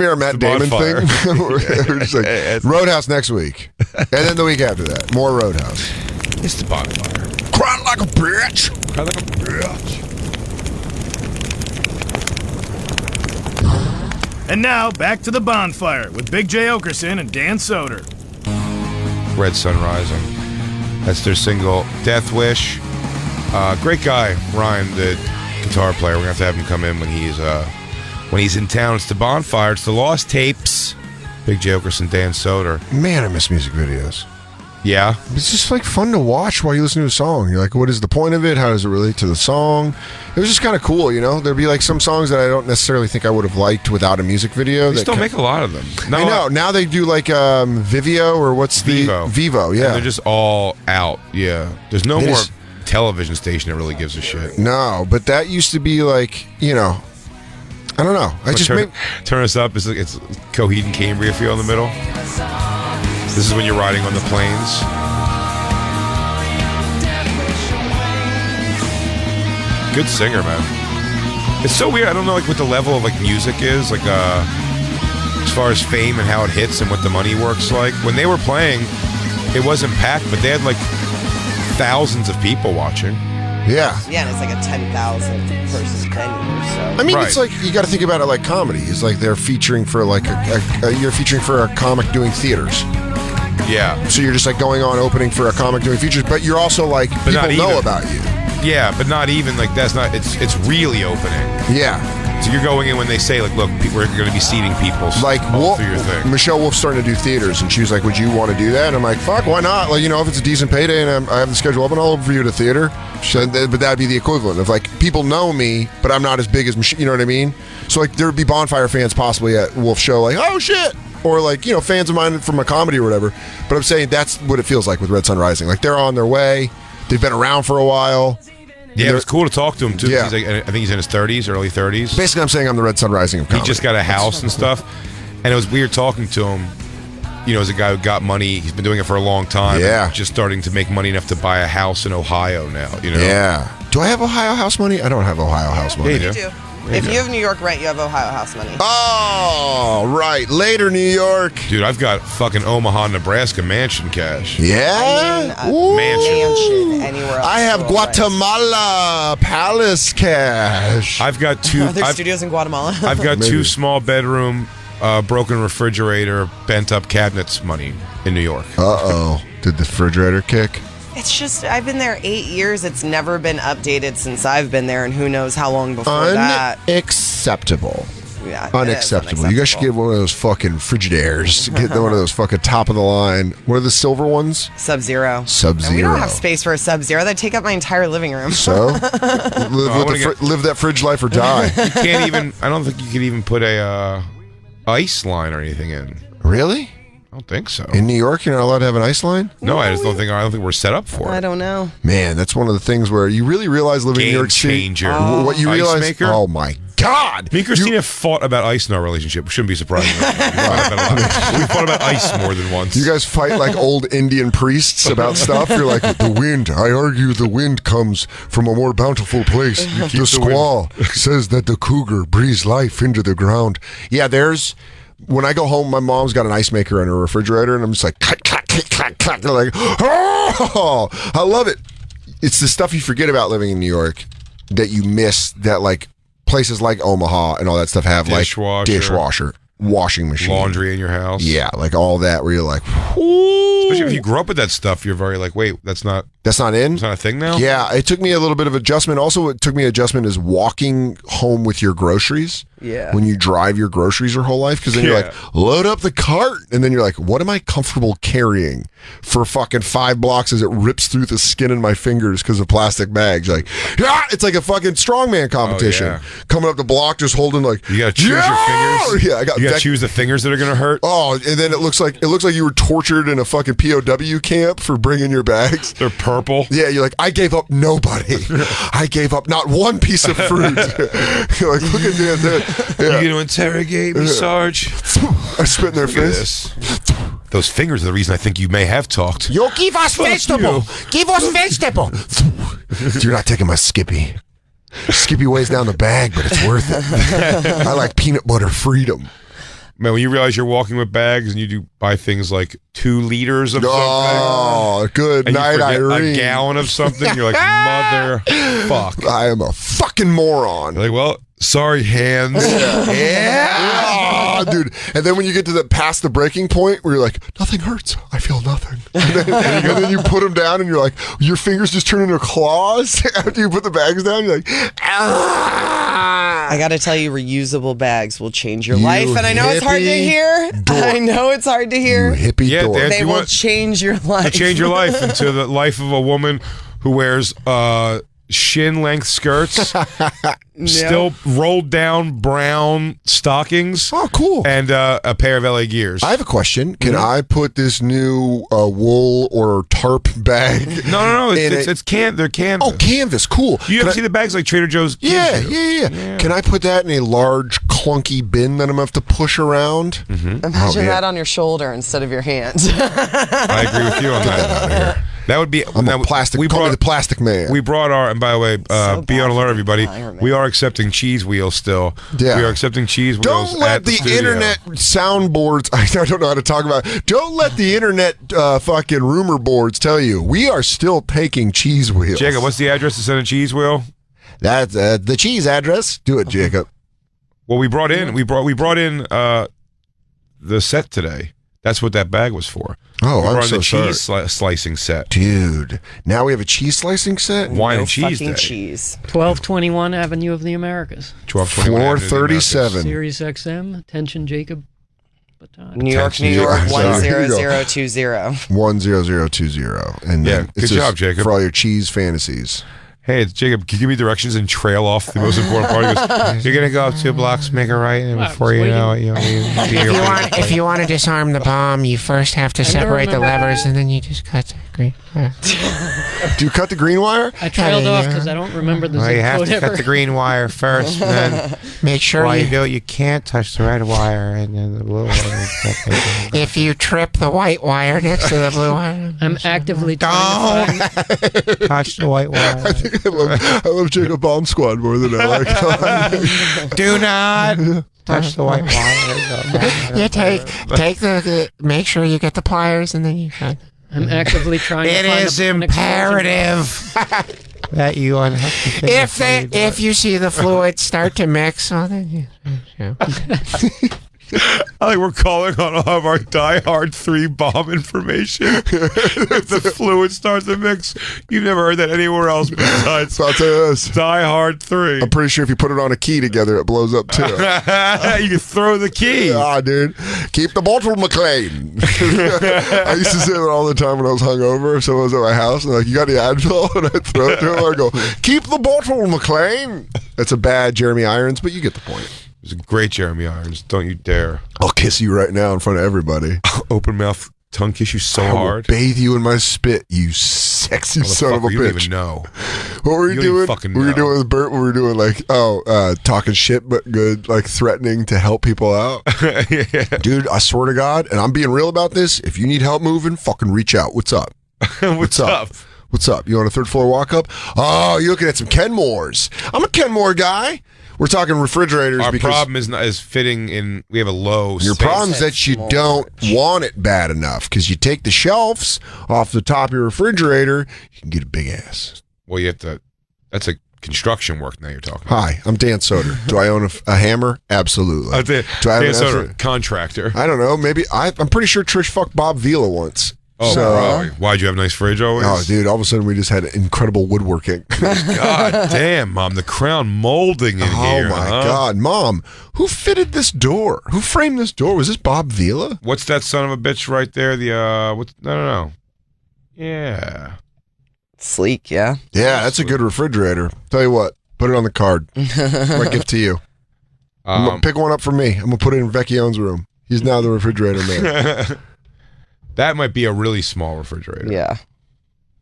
our Matt Damon Bonfire. thing? We're just like, Roadhouse next week, and then the week after that, more Roadhouse. It's the Bonfire. Cry like a bitch. Cry like a bitch. And now, back to the Bonfire with Big J. Oakerson and Dan Soder. Red Sun Rising. That's their single, Death Wish. Great guy, Ryan, the guitar player. We're going to have him come in when he's in town. It's the Bonfire. It's the Lost Tapes. Big J. Oakerson, Dan Soder. Man, I miss music videos. Yeah. It's just like fun to watch while you listen to a song. You're like, what is the point of it? How does it relate to the song? It was just kind of cool, you know? There'd be like some songs that I don't necessarily think I would have liked without a music video. They still make a lot of them. I know. Now they do like Vivio or what's Vivo. Vivo, yeah. And they're just all out, yeah. There's no more television station that really gives a shit. No, but that used to be like, you know, I don't know. Turn us up. It's Coheed and Cambria feel in the middle. This is when you're riding on the plains. Good singer, man. It's so weird. I don't know like what the level of like music is, like as far as fame and how it hits and what the money works like. When they were playing, it wasn't packed, but they had like thousands of people watching. Yeah. Yeah, and it's like a 10,000 person venue. So I mean, it's like you got to think about it like comedy. It's like they're featuring for like you're featuring for a comic doing theaters. Yeah. So you're just like going on opening for a comic doing features, but you're also like people know about you. Yeah, but not even like that's not. It's really opening. Yeah. So you're going in when they say like, look, we're going to be seating people. Like all through your thing. Michelle Wolf's starting to do theaters, and she was like, "Would you want to do that?" And I'm like, "Fuck, why not? Like, you know, if it's a decent payday and I have the schedule open, I'll open for you at a theater." She said, but that'd be the equivalent of like people know me, but I'm not as big as Michelle. You know what I mean? So like there would be Bonfire fans possibly at Wolf's show, like, "Oh shit." Or like, you know, fans of mine from a comedy or whatever. But I'm saying that's what it feels like with Red Sun Rising. Like they're on their way. They've been around for a while. Yeah, it was cool to talk to him too. Yeah. He's like, I think he's in his 30s, early 30s. Basically, I'm saying I'm the Red Sun Rising of comedy. He just got a house and stuff. And it was weird talking to him, you know, as a guy who got money. He's been doing it for a long time. Yeah. Just starting to make money enough to buy a house in Ohio now, you know? Yeah. Do I have Ohio house money? I don't have Ohio house money. Yeah, you do. If you have New York rent, you have Ohio house money. Oh, right. Later, New York. Dude, I've got fucking Omaha, Nebraska mansion cash. Yeah? I mean, mansion anywhere else. I have Guatemala palace cash. I've got two. Are there studios in Guatemala? I've got two small bedroom, broken refrigerator, bent up cabinets money in New York. Uh-oh. Did the refrigerator kick? It's just, I've been there 8 years. It's never been updated since I've been there, and who knows how long before that. Unacceptable. Yeah, Unacceptable. You guys should get one of those fucking Frigidaires. Get one of those fucking top of the line. What are the silver ones? Sub-Zero. Sub-Zero. And we don't have space for a Sub-Zero. That'd take up my entire living room. So? live that fridge life or die. You can't even, I don't think you could even put a ice line or anything in. Really? I don't think so. In New York, you're not allowed to have an ice line? No, I don't think we're set up for it. I don't know. Man, that's one of the things where you really realize living in New York City. Game changer. What you Ice realize? maker? Oh my God! Me and Christina have fought about ice in our relationship. Shouldn't be surprising. We fought about ice more than once. You guys fight like old Indian priests about stuff. You're like, the wind. I argue the wind comes from a more bountiful place. The squaw says that the cougar breathes life into the ground. Yeah, when I go home, my mom's got an ice maker in her refrigerator, and I'm just like, clack, clack, clack, clack, clack. They're like, oh, I love it. It's the stuff you forget about living in New York that you miss, that like places like Omaha and all that stuff have, dishwasher, washing machine, laundry in your house. Yeah, like all that where you're like, especially if you grew up with that stuff, you're very like, wait, that's not in? It's not a thing now? Yeah, it took me a little bit of adjustment. Also, what took me adjustment is walking home with your groceries. Yeah. When you drive your groceries your whole life, because then you're like, load up the cart. And then you're like, what am I comfortable carrying for fucking 5 blocks as it rips through the skin in my fingers because of plastic bags? Like, yeah, it's like a fucking strongman competition. Oh, yeah. Coming up the block, just holding like, you got to choose your fingers. Yeah, you got to choose the fingers that are going to hurt. Oh, and then it looks like you were tortured in a fucking POW camp for bringing your bags. They're purple. Yeah, you're like, I gave up nobody. I gave up not one piece of fruit. You're like, look at that. Yeah. You going to interrogate me, Sarge? I spit in their face. those fingers are the reason I think you may have talked. You give us vegetable. Give us vegetable. You're not taking my Skippy. Skippy weighs down the bag, but it's worth it. I like peanut butter freedom. Man, when you realize you're walking with bags and you do buy things like 2 liters of Oh, good something, night, and you forget Irene. a gallon of something, you're like, mother fuck. I am a fucking moron. You're like, well, sorry, hands. Oh, dude. And then when you get to past the breaking point where you're like, nothing hurts. I feel nothing. And then you put them down and you're like, your fingers just turn into claws after you put the bags down. You're like, I got to tell you, reusable bags will change your life. And I know it's hard to hippie hear. dork. I know it's hard to hear. you hippie Yeah, dork. Dan, They you will want- change your life. Change your life into the life of a woman who wears shin-length skirts, still rolled down brown stockings. Oh, cool. And a pair of LA gears. I have a question. Can I put this new wool or tarp bag? No. in It's they're canvas. Oh, canvas. Cool. You Can ever I- see the bags like Trader Joe's? gives Yeah, you? yeah. Can I put that in a large, clunky bin that I'm going to have to push around? Imagine that on your shoulder instead of your hand. I agree with you on that. That would be. I'm a plastic. Call me the plastic man. We brought our, and by the way, So be on bad alert, for the everybody. environment. We are accepting cheese wheels still. Yeah. We are accepting cheese wheels. Don't let at the the studio. internet soundboards. I don't know how to talk about it. Don't let the internet fucking rumor boards tell you we are still taking cheese wheels. Jacob, what's the address to send a cheese wheel? That's the cheese address? Do it, Jacob. Well, we brought in the set today. That's what that bag was for. Oh, we I'm brought in so the sorry. cheese slicing set. Dude, now we have a cheese slicing set? Wine No and cheese fucking day. cheese. 1221 Avenue of the Americas. 1221 Floor Avenue of the Americas. 37. Sirius XM. Attention, Jacob. Baton. New York, New Yeah, York, sorry. 10020. 10020. And Yeah, then good it's just job, Jacob. For all your cheese fantasies. Hey, it's Jacob, can you give me directions and trail off the most important part? He goes, you're going to go up 2 blocks, make a right, and Wow, before you waiting. know it, If you want to disarm the bomb, you first have to separate the remember. levers, and then you just cut the green. Do you cut the green wire? I trailed off because I don't remember the zip code ever. green wire first, and then Make sure while you you do it, you can't touch the red wire, and then the blue wire. if you trip the white wire next to the blue wire. I'm actively trying to find. touch the white wire. I love Jacob Bomb Squad more than I like. Do not touch the white wire. You take the make sure you get the pliers, and then you cut. I'm actively trying to It find is an explosion. imperative that you unhook If you see the fluid start to mix, well, then you. I think we're calling on all of our Die Hard 3 bomb information. If the fluid starts to mix, you've never heard that anywhere else besides So I'll tell you this. Die Hard 3. I'm pretty sure if you put it on a key together, it blows up too. You can throw the key. Ah, dude. Keep the bottle, McLean. I used to say that all the time when I was hungover. If someone was at my house and like, you got the Advil? And I'd throw it to him. I'd go, keep the bottle, McLean. That's a bad Jeremy Irons, but you get the point. It was a great Jeremy Irons. Don't you dare. I'll kiss you right now in front of everybody. Open mouth tongue kiss you so I will hard. bathe you in my spit, you sexy son of a Motherfucker, you don't bitch. even know. What were you You don't even doing? fucking We were know. doing with Bert. We were doing like, talking shit, but good, like threatening to help people out. Yeah. Dude, I swear to God, and I'm being real about this. If you need help moving, fucking reach out. What's up? What's up? What's up? You want a third floor walk up? Oh, you're looking at some Kenmores. I'm a Kenmore guy. We're talking refrigerators Our because problem is fitting in. We have a low. your space. problem is that you don't want it bad enough because you take the shelves off the top of your refrigerator, you can get a big ass. Well, you have to. That's a construction work now. You're talking. Hi, I'm Dan Soder. Do I own a hammer? Absolutely. Do I have Dan an Soder, estimate? contractor. I don't know. Maybe I'm pretty sure Trish fucked Bob Vila once. Oh, So, really? Why'd you have a nice fridge always? Oh, dude! All of a sudden, we just had incredible woodworking. God damn, Mom, the crown molding in here. Oh my huh? God, Mom! Who fitted this door? Who framed this door? Was this Bob Vila? What's that son of a bitch right there? The what's no. Yeah. Sleek, yeah. Yeah, that's a good refrigerator. Tell you what, put it on the card. My gift to you. I'm gonna pick one up for me. I'm gonna put it in Vecchione's room. He's now the refrigerator man. That might be a really small refrigerator. Yeah.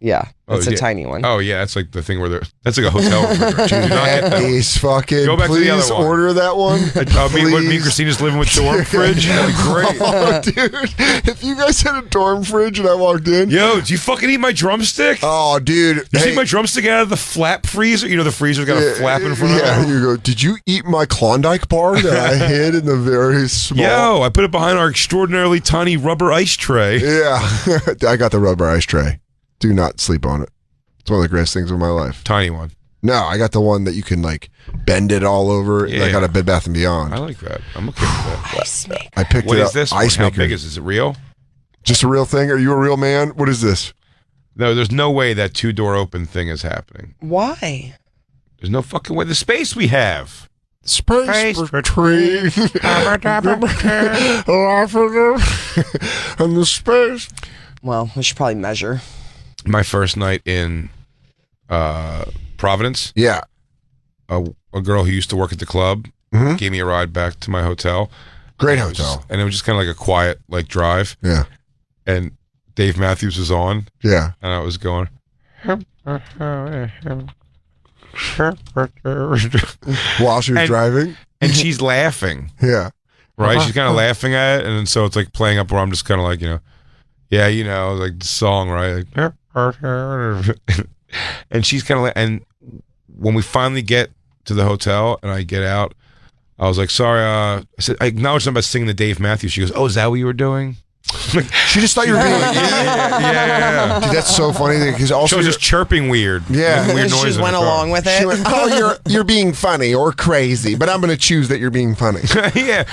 Yeah, it's a yeah. tiny one. Oh yeah, that's like the thing where that's like a hotel room. Do not get That is fucking. Go back to the please other one. order that one. Me and Christina's living with dorm fridge. That'd be great. Oh, dude, if you guys had a dorm fridge and I walked in, Yo, do you fucking eat my drumstick? oh, dude, You see my drumstick out of the flap freezer? You know the freezer's got a flap in front of it. Yeah, you go. Did you eat my Klondike bar that I hid in the very small? Yo, I put it behind our extraordinarily tiny rubber ice tray. Yeah, I got the rubber ice tray. Do not sleep on it. It's one of the greatest things of my life. Tiny one. No, I got the one that you can like bend it all over. Yeah. I got a Bed Bath & Beyond. I like that. I'm okay with that. Ice maker. I picked What it is up. this? Ice How maker. big is it? Is it real? Just a real thing? Are you a real man? What is this? No, there's no way that 2-door open thing is happening. Why? There's no fucking way. The space we have. Space between and the space. Well, we should probably measure. My first night in Providence, Yeah. a girl who used to work at the club Mhm. gave me a ride back to my hotel. Great And it was hotel. just- and it was just kind of like a quiet like drive. Yeah. And Dave Matthews was on, Yeah. and I was going. While she was And- driving. And she's laughing, Yeah. right? She's kind of laughing at it, and then so it's like playing up where I'm just kind of like, yeah, like the song, right? Like, and she's kind of and when we finally get to the hotel and I get out, I was like, sorry, I said, I acknowledged something about singing the Dave Matthews. She goes, oh, is that what you were doing? She just thought you were being. yeah. Dude, that's so funny because She also was just chirping weird. Yeah. Making weird She noises just in went the car. along with it. she went, oh, you're being funny or crazy, but I'm going to choose that you're being funny. Yeah.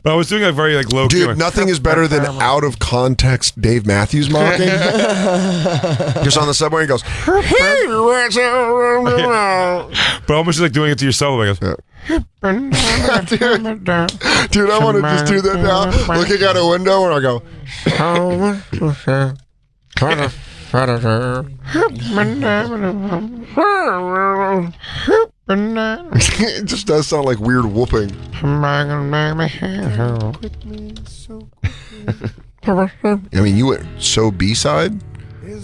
But I was doing a very like low key. Dude, nothing is better than out of context Dave Matthews mocking. Just on the subway, he goes, But almost like doing it to yourself. Like, dude, I want to just do that now. Looking out a window, and I go, it just does sound like weird whooping. I mean, you went so B-side? you're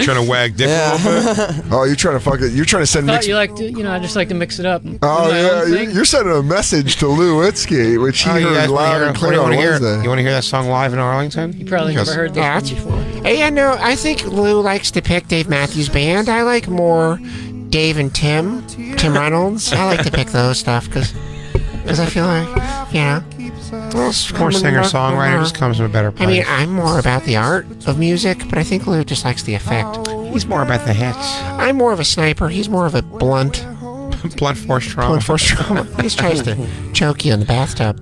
trying to wag dick a little bit. Oh, you're trying to fuck it. You're trying to send Thought mixed. you like to, I just like to mix it up. Oh, Do my yeah. own thing. You're sending a message to Lewitsky, which he heard loud and clear on Wednesday. You want to hear that song live in Arlington? You probably never heard this one before. Hey, yeah, no, I think Lou likes to pick Dave Matthews Band. I like more Dave and Tim Reynolds. I like to pick those stuff because I feel like, More singer-songwriter just comes from a better place. I mean, I'm more about the art of music, but I think Lou just likes the effect. He's more about the hits. I'm more of a sniper. He's more of a blunt Force trauma. trauma. He just tries to choke you in the bathtub.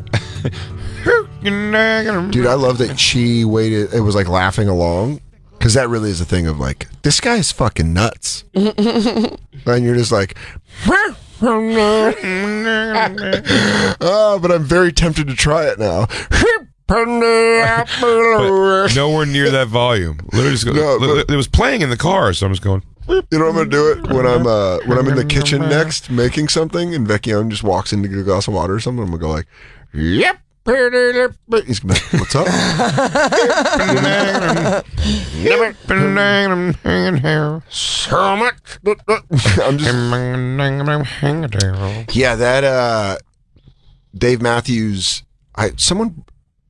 Dude, I love that she waited. It was like laughing along because that really is a thing of like, this guy is fucking nuts. And you're just like, oh, but I'm very tempted to try it now. But nowhere near that volume. Literally just it was playing in the car, so I'm just going. You know what I'm gonna do it when I'm in the kitchen next making something and Vecchione just walks in to get a glass of water or something. I'm gonna go like, yep. He's gonna be like, what's up? So much. I'm just. Yeah, that Dave Matthews. Someone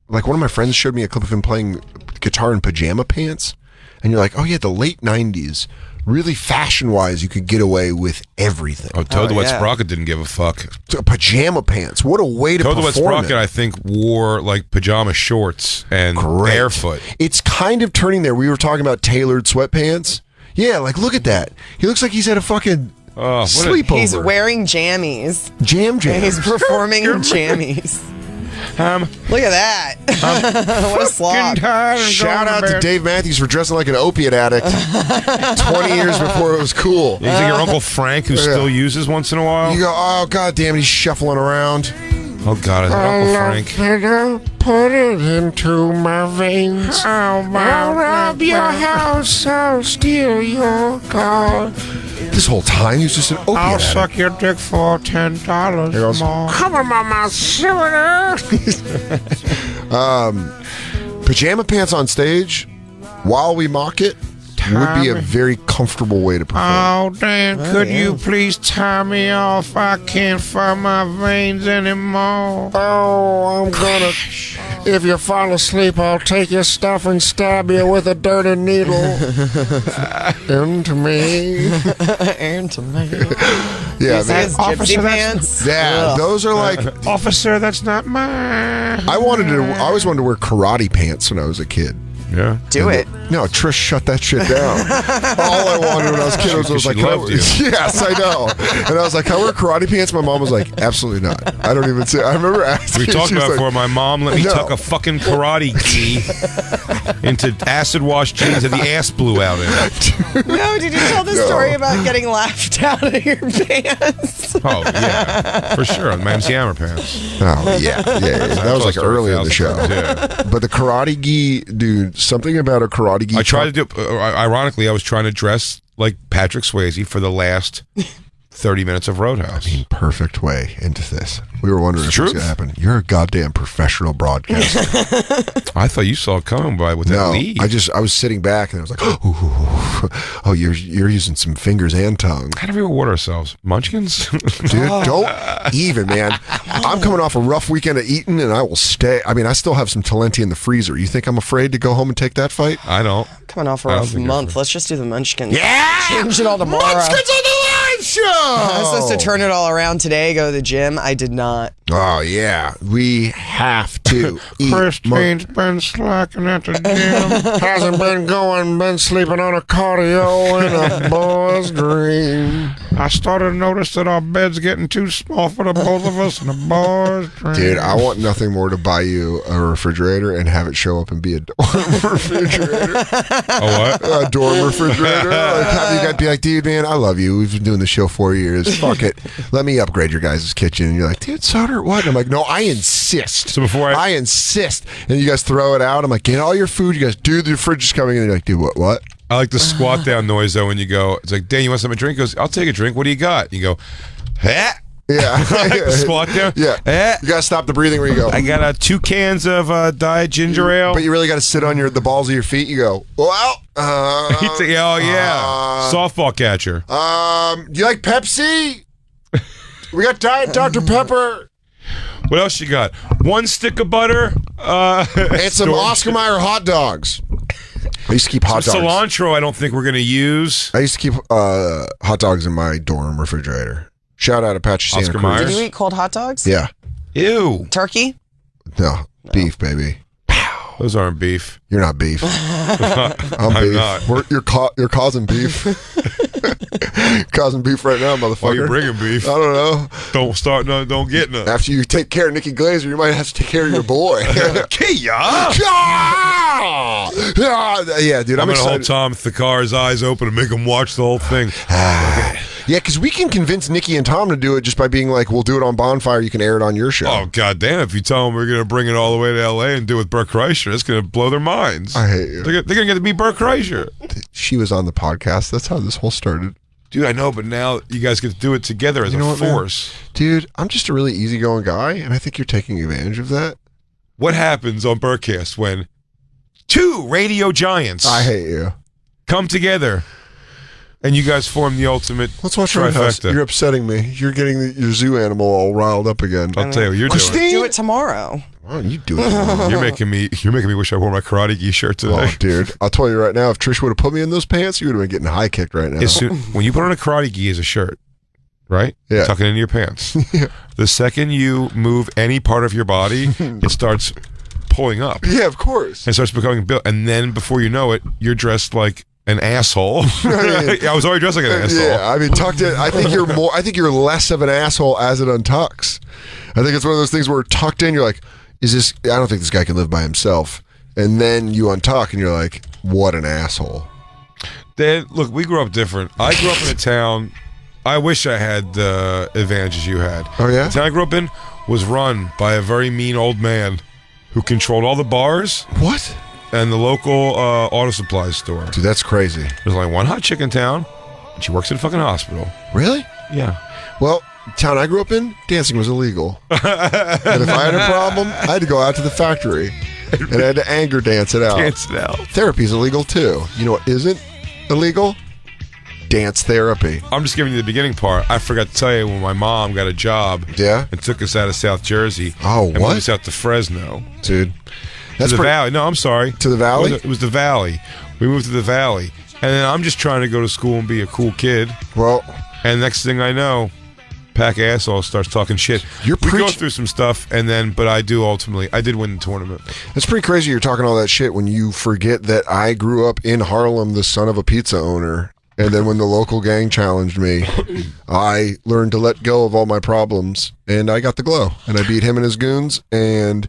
like one of my friends showed me a clip of him playing guitar in pajama pants, and you're like, oh yeah, the late '90s. Really fashion-wise, you could get away with everything. Oh, Toad the Wet Sprocket didn't give a fuck. Pajama pants. What a way to Toad the Wet perform Sprocket, it. I think, wore like pajama shorts and barefoot. It's kind of turning there. We were talking about tailored sweatpants. Yeah, like look at that. He looks like he's at a fucking sleepover. He's wearing jammies. Jam. And he's performing in jammies. Look at that. What a slob. Shout out to Dave Matthews for dressing like an opiate addict 20 years before it was cool. You think your Uncle Frank, who still uses once in a while? You go, oh, God damn it, he's shuffling around. Oh, God, is it Uncle Frank? Put it into my veins. I'll rob your house. I'll steal your car. This whole time, he's just an opiate I'll addict. suck your dick for $10 more. Come on, mama, shooter. Pajama pants on stage while we mock it would be a very comfortable way to perform. Oh, Dan, could you please tie me off? I can't find my veins anymore. Oh, I'm gonna. If you fall asleep, I'll take your stuff and stab you with a dirty needle. Into me. Into me. Yeah, These man. his gypsy pants. Yeah, those are like. Officer, that's not mine. I always wanted to wear karate pants when I was a kid. Yeah. Do it. No, Trish shut that shit down. All I wanted when I was a kid was like, she loved you. yes, I know. And I was like, can I wear karate pants? My mom was like, absolutely not. I don't even say. I remember asking. We talked she was about it like, before. My mom let me No. tuck a fucking karate gi into acid wash jeans that the ass blew out in. No, did you tell the story about getting laughed out of your pants? Oh yeah, for sure. Man's Yammer pants. Oh yeah. That was like early in the show. Yeah. But the karate gi, dude. Something about a karate gi. I tried to do. Ironically, I was trying to dress like Patrick Swayze for the last 30 minutes of Roadhouse. Perfect way into this. We were wondering if this was going to happen. You're a goddamn professional broadcaster. I thought you saw it coming by with that No, lead. I was sitting back and I was like, oh, you're using some fingers and tongue. How do we reward ourselves? Munchkins? Dude, don't even, man. I'm coming off a rough weekend of eating and I will stay. I mean, I still have some Talenti in the freezer. You think I'm afraid to go home and take that fight? I don't. Coming off a I don't rough think you're month. afraid. Let's just do the Munchkins. Yeah! Change it all tomorrow. Munchkins on the live show! I was supposed to turn it all around today, go to the gym. I did not. Oh, yeah. We have to eat. Christine's been slacking at the gym. Hasn't been going, been sleeping on a cardio in a boy's dream. I started to notice that our bed's getting too small for the both of us in the boys' dream. Dude, I want nothing more to buy you a refrigerator and have it show up and be a dorm refrigerator. Oh, what? A dorm refrigerator. Like, have you guys be like, dude, man, I love you. We've been doing the show 4 years. Fuck it. Let me upgrade your guys' kitchen. And you're like, dude, Soder, what? And I'm like, no, I insist. So before I insist. And you guys throw it out. I'm like, get all your food. You guys, dude, the fridge is coming in. And you're like, dude, what? I like the squat down noise though when you go, it's like, Dan, you want something to drink? He goes, I'll take a drink. What do you got? You go, eh? Yeah. The squat down? Yeah. Eh? You got to stop the breathing where you go. I got 2 cans of diet ginger ale. But you really got to sit on the balls of your feet. You go, well, Oh yeah, softball catcher. You like Pepsi? We got Diet Dr. Pepper. What else you got? 1 stick of butter. And some Oscar Mayer hot dogs. I used to keep hot dogs. Cilantro I don't think we're going to use. I used to keep hot dogs in my dorm refrigerator. Shout out Apache Santa Oscar Cruz. Mayer? Did you eat cold hot dogs? Yeah. Ew. Turkey? No. Beef, baby. Those aren't beef. You're not beef. I'm beef. not. You're causing beef. Causing beef right now, motherfucker. Why are you bringing beef? I don't know. Don't start none. Don't get none. After you take care of Nikki Glazer, you might have to take care of your boy. Kia! Yeah, dude, I'm I'm going to hold excited. Tom Thakar's eyes open and make him watch the whole thing. Yeah, because we can convince Nikki and Tom to do it just by being like, we'll do it on Bonfire. You can air it on your show. Oh, goddamn. If you tell them we're going to bring it all the way to L.A. and do it with Burt Kreischer, it's going to blow their minds. I hate you. They're going to get to meet Burt Kreischer. She was on the podcast. That's how this whole started. Dude, I know, but now you guys get to do it together as You know a what, man? force. Dude, I'm just a really easygoing guy, and I think you're taking advantage of that. What happens on Burkcast when 2 radio giants I hate you. come together and you guys form the ultimate Let's watch Roadhouse. trifecta? You're upsetting me. You're getting your zoo animal all riled up again. I'll tell you what you're Christine? Do it tomorrow. Why don't you do it tomorrow? doing. You're making me wish I wore my karate gi shirt today. Oh, dude. I'll tell you right now, if Trish would have put me in those pants, you would have been getting high kicked right now. When you put on a karate gi as a shirt, right? Yeah. Tuck it into your pants. The second you move any part of your body, it starts pulling up. Yeah, of course. And starts becoming built. And then before you know it, you're dressed like an asshole. I was already dressed like an asshole. Yeah, I mean, tucked in. I think you're less of an asshole as it untucks. I think it's one of those things where tucked in, you're like, I don't think this guy can live by himself. And then you untuck and you're like, what an asshole. Dan, look, we grew up different. I grew up in a town, I wish I had the advantages you had. Oh, yeah? The town I grew up in was run by a very mean old man who controlled all the bars What? and the local auto supply store. Dude, that's crazy. There's only one hot chick in town, and she works at a fucking hospital. Really? Yeah. Well, town I grew up in, dancing was illegal. And if I had a problem, I had to go out to the factory. and I had to anger dance it out. Dance it out. Therapy's illegal too. You know what isn't illegal? Dance therapy. I'm just giving you the beginning part. I forgot to tell you when my mom got a job. Yeah? And took us out of South Jersey. Oh, and what? moved us out to Fresno. Dude. To the Valley. No, I'm sorry. To the Valley? It was the Valley. We moved to the Valley. And then I'm just trying to go to school and be a cool kid. Well. And next thing I know, pack asshole starts talking shit. We go through some stuff, and then, but I did win the tournament. It's pretty crazy you're talking all that shit when you forget that I grew up in Harlem, the son of a pizza owner. And then when the local gang challenged me, I learned to let go of all my problems, and I got the glow. And I beat him and his goons, and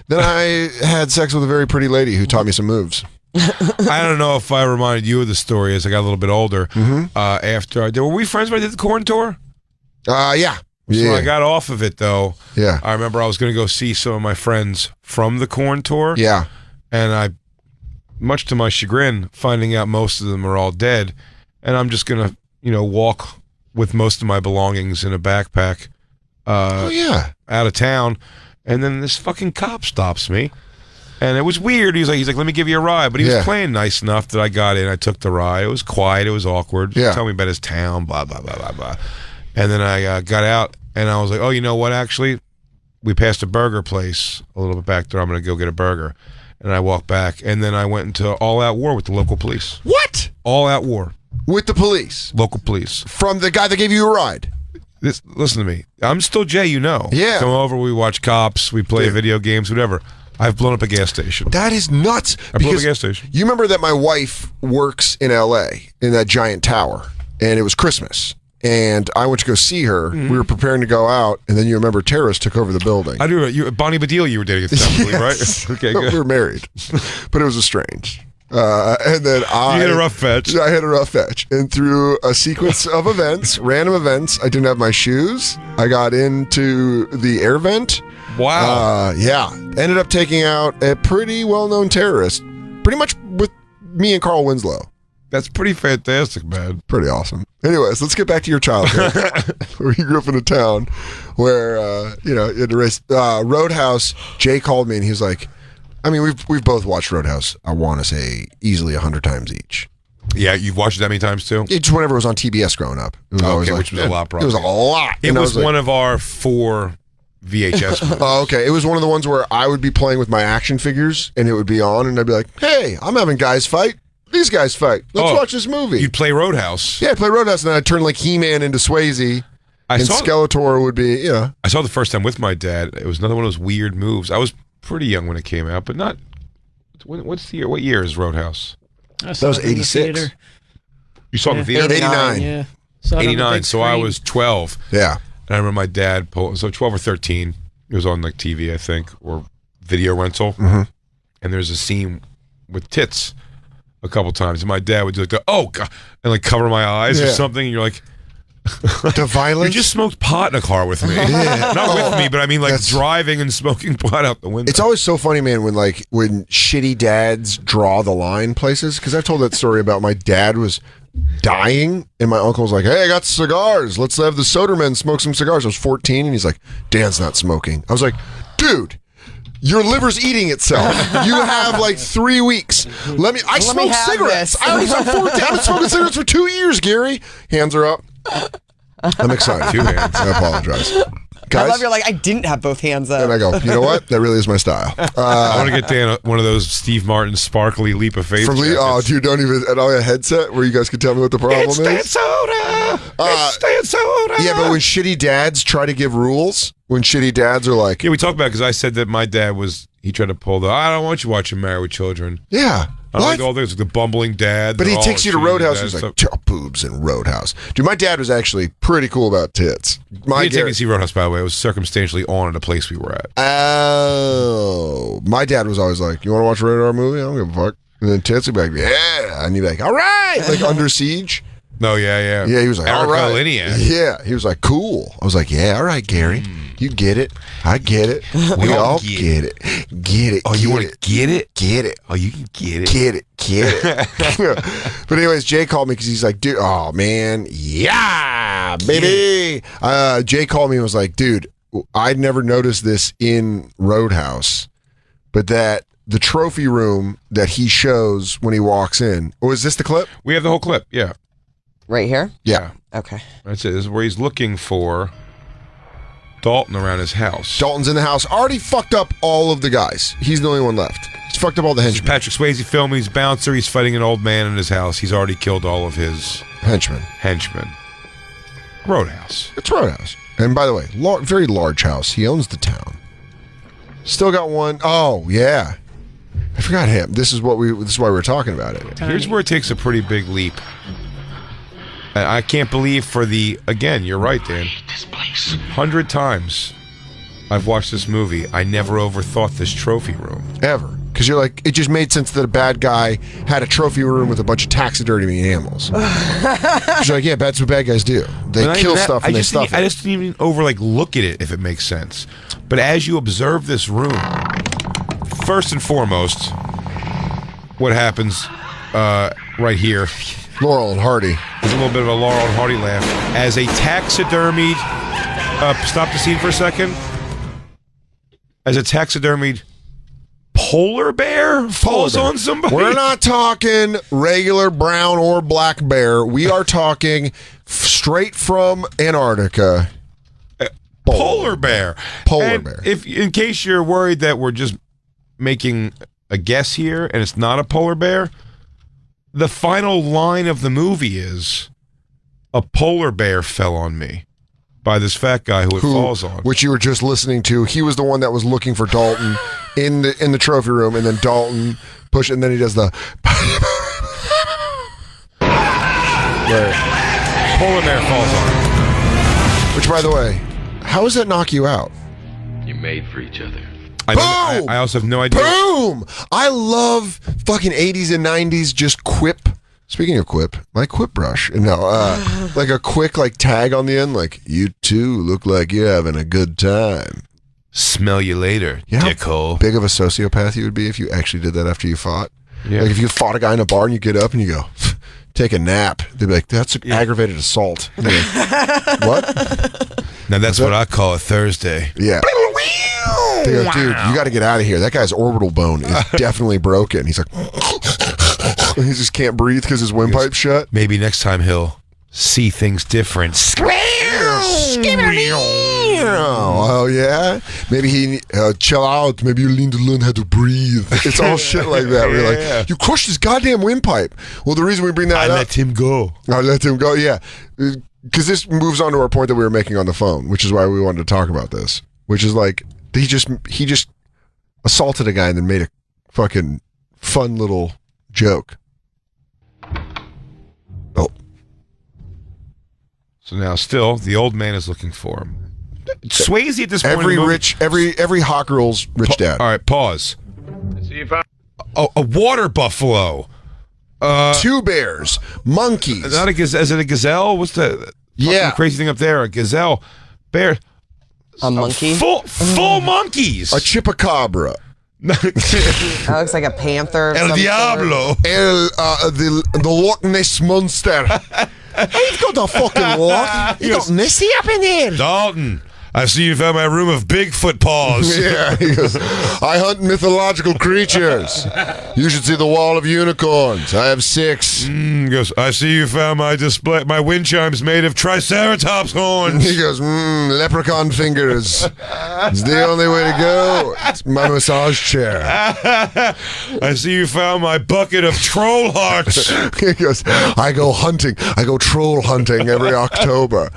then I had sex with a very pretty lady who taught me some moves. I don't know if I reminded you of the story as I got a little bit older. After I did, were we friends when I did the corn tour? Yeah. So I got off of it, though. Yeah. I remember I was going to go see some of my friends from the corn tour. Yeah. And I, much to my chagrin, finding out most of them are all dead. And I'm just going to, walk with most of my belongings in a backpack out of town. And then this fucking cop stops me. And it was weird. He's like, let me give you a ride. But he was playing nice enough that I got in. I took the ride. It was quiet. It was awkward. Yeah. Tell me about his town, blah, blah, blah, blah, blah. And then I got out, and I was like, oh, you know what, actually? We passed a burger place a little bit back there. I'm going to go get a burger. And I walked back, and then I went into all-out war with the local police. What? All-out war. With the police? Local police. From the guy that gave you a ride? Listen to me. I'm still Jay, Yeah. Come over, we watch cops, we play video games, whatever. I've blown up a gas station. That is nuts. I blew up a gas station. You remember that my wife works in L.A. in that giant tower, and it was Christmas. And I went to go see her. We were preparing to go out, and then you remember terrorists took over the building. I do. Bonnie Badile, you were dating at the time, I believe, right? Okay, good. We were married, but it was estranged. And then you hit a rough fetch. I hit a rough fetch, and through a sequence of events, random events, I didn't have my shoes. I got into the air vent. Wow. Yeah. Ended up taking out a pretty well-known terrorist, pretty much with me and Carl Winslow. That's pretty fantastic, man. Pretty awesome. Anyways, let's get back to your childhood. Where you grew up in a town where, you had to race. Roadhouse, Jay called me and he was like, I mean, we've both watched Roadhouse, I want to say, easily 100 times each. Yeah, you've watched it that many times, too? Just whenever it was on TBS growing up. It was always which was a lot, probably. It was a lot. It was one of our 4 VHS movies. Oh, okay. It was one of the ones where I would be playing with my action figures, and it would be on, and I'd be like, hey, I'm having guys fight. These guys fight. Let's watch this movie. You'd play Roadhouse. Yeah, I'd play Roadhouse, and then I'd turn like He-Man into Swayze, and Skeletor would be, I saw it the first time with my dad. It was another one of those weird moves. I was pretty young when it came out, but not... What's the year? What year is Roadhouse? That was 86. You saw it in the theater? 89. Yeah. 89, so I was 12. Yeah. And I remember my dad, so 12 or 13, it was on like TV, I think, or video rental. Mm-hmm. And there's a scene with tits a couple times. And my dad would do like, oh, God, and like cover my eyes or something. And you're like, the violence. You just smoked pot in a car with me. Not with me, but I mean like driving and smoking pot out the window. It's always so funny, man, when shitty dads draw the line places. Because I've told that story about my dad was dying, and my uncle was like, hey, I got cigars. Let's have the Soder men smoke some cigars. I was 14, and he's like, Dan's not smoking. I was like, dude, your liver's eating itself. You have like 3 weeks. I smoke cigarettes. I already smoked 14. I've been smoking cigarettes for 2 years, Gary. Hands are up. I'm excited. 2 hands. I apologize. Guys, I love you're like, I didn't have both hands up. and I go, you know what? That really is my style. I want to get Dan one of those Steve Martin sparkly leap of faith. Dude, don't even. And I'll get a headset where you guys can tell me what the problem is. It's Dan Soder. Yeah, but when shitty dads try to give rules, when shitty dads are like, yeah, we talked about it because I said that my dad he tried to pull I don't want you watching Married with Children. yeah. I like all this, the bumbling dad. But he takes you to Roadhouse. He's like, boobs in Roadhouse. Dude, my dad was actually pretty cool about tits. We didn't take me to see Roadhouse, by the way. It was circumstantially on at a place we were at. Oh. My dad was always like, you want to watch a rated R movie? I don't give a fuck. And then tits would be like, yeah. And he'd be like, all right. Like Under Siege. No, yeah. Yeah, he was like, all right. Liniak. Yeah, he was like, cool. I was like, yeah, all right, Gary. You get it. I get it. We all get it. Get it. Oh, you want to get it? Get it. Oh, you can get it. Get it. Get it. But anyways, Jay called me because he's like, dude, oh, man. Yeah, baby. Jay called me and was like, dude, I'd never noticed this in Roadhouse, but that the trophy room that he shows when he walks in. Or is this the clip? We have the whole clip. Yeah. Right here? Yeah. Okay. That's it. This is where he's looking for Dalton around his house. Dalton's in the house. Already fucked up all of the guys. He's the only one left. He's fucked up all the This is henchmen. Patrick Swayze film. He's bouncer. He's fighting an old man in his house. He's already killed all of his Henchmen. Roadhouse. It's Roadhouse. And by the way, very large house. He owns the town. Still got one. Oh, yeah. I forgot him. This is why we were talking about it. Here's where it takes a pretty big leap. And I can't believe again, you're right, Dan. 100 times I've watched this movie. I never overthought this trophy room. Ever. Because you're like, it just made sense that a bad guy had a trophy room with a bunch of taxidermy animals. You're like, yeah, that's what bad guys do. They kill stuff and they stuff it. I just didn't even look at it, if it makes sense. But as you observe this room, first and foremost, what happens right here? Laurel and Hardy. There's a little bit of a Laurel and Hardy laugh. As a taxidermied... stop the scene for a second. As a taxidermied polar bear falls on somebody. We're not talking regular brown or black bear. We are talking straight from Antarctica. Polar bear. Polar bear. If, in case you're worried that we're just making a guess here and it's not a polar bear, the final line of the movie is, a polar bear fell on me by this fat guy who it falls on. Which you were just listening to. He was the one that was looking for Dalton in the trophy room, and then Dalton push, and then he does the Polar bear falls on him. Which, by the way, how does that knock you out? You're made for each other. I also have no idea. Boom! I love fucking 80s and 90s just quip. Speaking of quip, my quip brush. No, like a quick tag on the end, like, you two look like you're having a good time. Smell you later, How dickhole. big of a sociopath you would be if you actually did that after you fought? Yeah. Like if you fought a guy in a bar and you get up and you go, take a nap. They'd be like, that's aggravated assault. Like, what? Now that's what I call a Thursday. Yeah. They go, dude, you got to get out of here. That guy's orbital bone is definitely broken. He's like, he just can't breathe because his windpipe's shut. Maybe next time he'll see things different. Oh, yeah? Maybe he, chill out. Maybe you need to learn how to breathe. It's all shit like that. We're like, you crushed his goddamn windpipe. Well, the reason we bring that up. I let him go. I let him go, yeah. Because this moves on to our point that we were making on the phone, which is why we wanted to talk about this. Which is like, he just assaulted a guy and then made a fucking fun little joke. Oh. So now still, the old man is looking for him. Swayze at this point. Every hot girl's rich dad. All right, pause. A water buffalo. 2 bears, monkeys. Is it a gazelle? What's the crazy thing up there? A gazelle, bear, a monkey, full monkeys, a chupacabra. That looks like a panther. El Diablo. The Loch Ness monster. He's got a fucking lock. You got Nessie up in there. Dalton, I see you found my room of Bigfoot paws. Yeah, he goes, I hunt mythological creatures. You should see the wall of unicorns. I have 6. He goes, I see you found my wind chimes made of triceratops horns. He goes, leprechaun fingers. It's the only way to go. It's my massage chair. I see you found my bucket of troll hearts. He goes, I go hunting. I go troll hunting every October.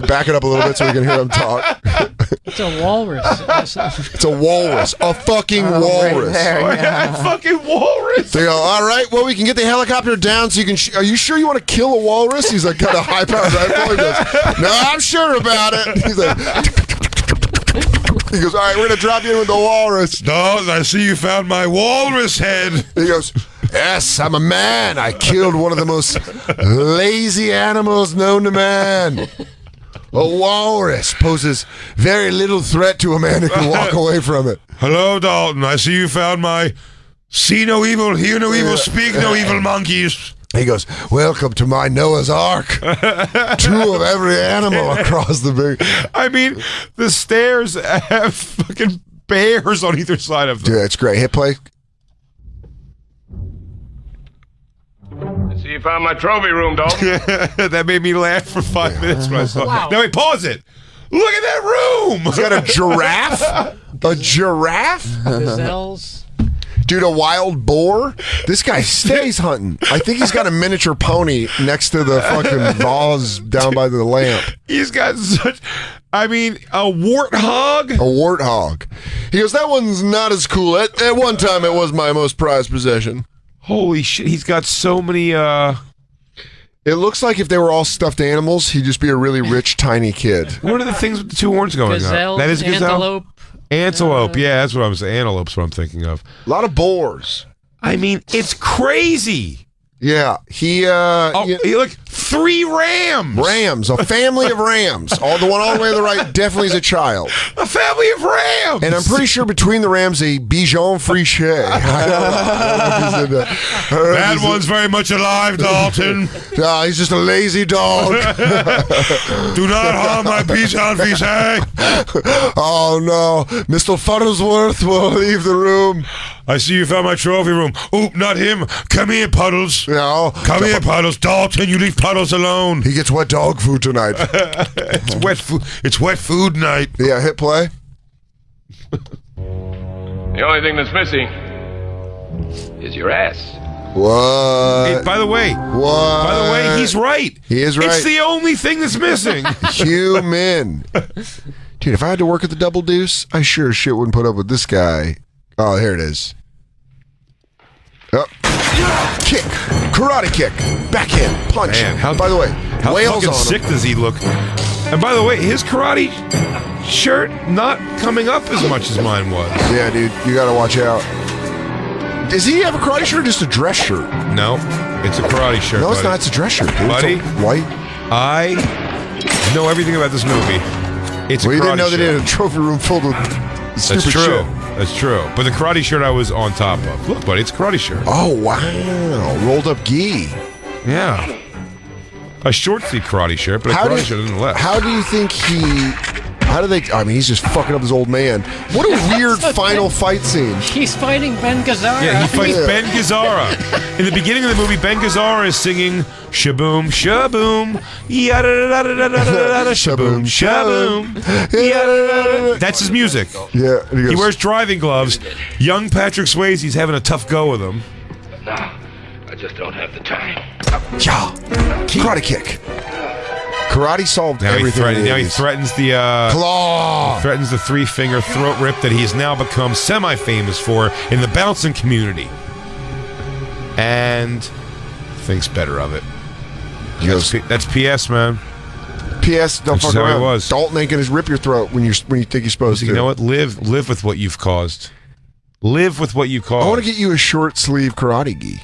Back it up a little bit so we can hear him talk. It's a walrus. It's a walrus. A fucking walrus. Right there, yeah. Fucking walrus. They go, all right, well, we can get the helicopter down so you can... are you sure you want to kill a walrus? He's like, got a high-powered rifle. He goes, no, I'm sure about it. He's like... He goes, all right, we're going to drop you in with the walrus. No, I see you found my walrus head. He goes, yes, I'm a man. I killed one of the most lazy animals known to man. A walrus poses very little threat to a man who can walk away from it. Hello, Dalton. I see you found my see no evil, hear no evil, speak no evil monkeys. He goes, welcome to my Noah's Ark. 2 of every animal across the big... I mean, the stairs have fucking bears on either side of them. Dude, it's great. Hit play. See, you found my trophy room, Dalton. That made me laugh for 5 minutes when I saw it. Wow. Now, wait, pause it. Look at that room. He's got a giraffe. A giraffe? Gazelles. Dude, a wild boar? This guy stays hunting. I think he's got a miniature pony next to the fucking vase down by the lamp. He's got such... I mean, a warthog? A warthog. He goes, that one's not as cool. At one time, it was my most prized possession. Holy shit, he's got so many... It looks like if they were all stuffed animals, he'd just be a really rich, tiny kid. What are the things with the 2 horns going Gazelles, on? That is gazelle? antelope. Antelope, yeah, that's what I'm saying. Antelope's what I'm thinking of. A lot of boars. I mean, it's crazy. Yeah, Look, 3 rams. Rams, a family of rams. The one all the way to the right definitely is a child. A family of rams. And I'm pretty sure between the rams, a Bichon Frichet. I don't know if that one's very much alive, Dalton. No, he's just a lazy dog. Do not harm my Bichon Frichet. Oh, no. Mr. Fuddlesworth will leave the room. I see you found my trophy room. Oop, not him. Come here, Puddles. No. Come here, Puddles. Dalton, you leave Puddles alone. He gets wet dog food tonight. It's wet food. It's wet food night. Yeah, hit play. The only thing that's missing is your ass. What? By the way, he's right. He is right. It's the only thing that's missing. Human. Dude, if I had to work at the Double Deuce, I sure as shit wouldn't put up with this guy. Oh, here it is. Oh. Kick. Karate kick. Backhand. Punch. Man, by the way, how whales fucking on him. sick does he look? And by the way, his karate shirt not coming up as much as mine was. Yeah, dude, you gotta watch out. Does he have a karate shirt or just a dress shirt? No, it's a karate shirt. No, it's buddy. not. It's a dress shirt, dude. Buddy, it's white. I know everything about this movie. It's well, a karate you didn't know shirt. they had a trophy room filled with stupid That's true. shit. That's true. But the karate shirt I was on top of. Look, buddy, it's a karate shirt. Oh, wow. Rolled up gi. Yeah. A short sleeve karate shirt, but a karate shirt nonetheless. How do you think he's just fucking up his old man. What a weird final fight scene. He's fighting Ben Gazzara. Yeah, he fights Ben Gazzara. In the beginning of the movie, Ben Gazzara is singing Shaboom, Shaboom, yada-da-da-da-da-da-da, Shaboom, Shaboom, yada-da-da-da. That's his music. Yeah. And He wears driving gloves. Young Patrick Swayze's having a tough go with him. Now, I just don't have the time. Yeah. Karate kick. Karate solved everything. Now he threatens the claw. He threatens the 3-finger throat rip that he's now become semi-famous for in the bouncing community, and thinks better of it. That's PS, man. PS. Don't fuck how around. he was. Dalton ain't gonna rip your throat when you think you're supposed to. You know what? Live with what you've caused. Live with what you caused. I want to get you a short sleeve karate gi.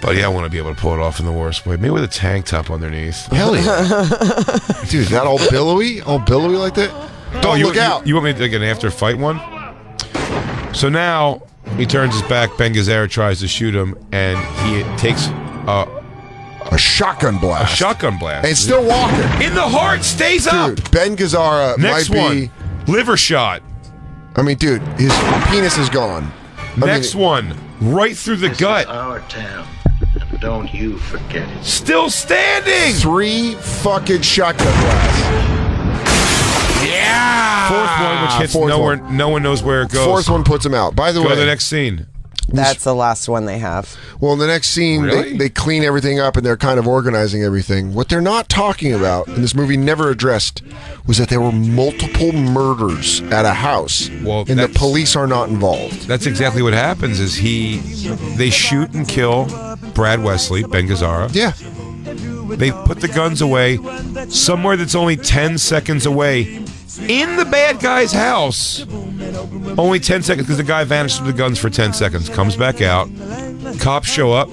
But yeah, I want to be able to pull it off in the worst way. Maybe with a tank top underneath. Hell yeah. Dude, that all billowy like that? Don't look out. You want me to like an after fight one? So now he turns his back, Ben Gazzara tries to shoot him, and he takes a shotgun blast. A shotgun blast. And still walking. In the heart, stays up. Dude, Ben Gazzara Next might one, be liver shot. I mean, dude, his penis is gone. Next one, right through the gut. This is our town, and don't you forget it. Still standing. 3 fucking shotgun blasts. Yeah. Fourth one, which hits no one knows where it goes. Fourth one puts him out. By the way, go to the next scene. That's the last one they have. Well, in the next scene, Really? they clean everything up and they're kind of organizing everything. What they're not talking about, and this movie never addressed, was that there were multiple murders at a house, and the police are not involved. That's exactly what happens. Is they shoot and kill Brad Wesley, Ben Gazzara. Yeah. They put the guns away somewhere that's only 10 seconds away in the bad guy's house. Only 10 seconds because the guy vanishes with the guns for 10 seconds. Comes back out. Cops show up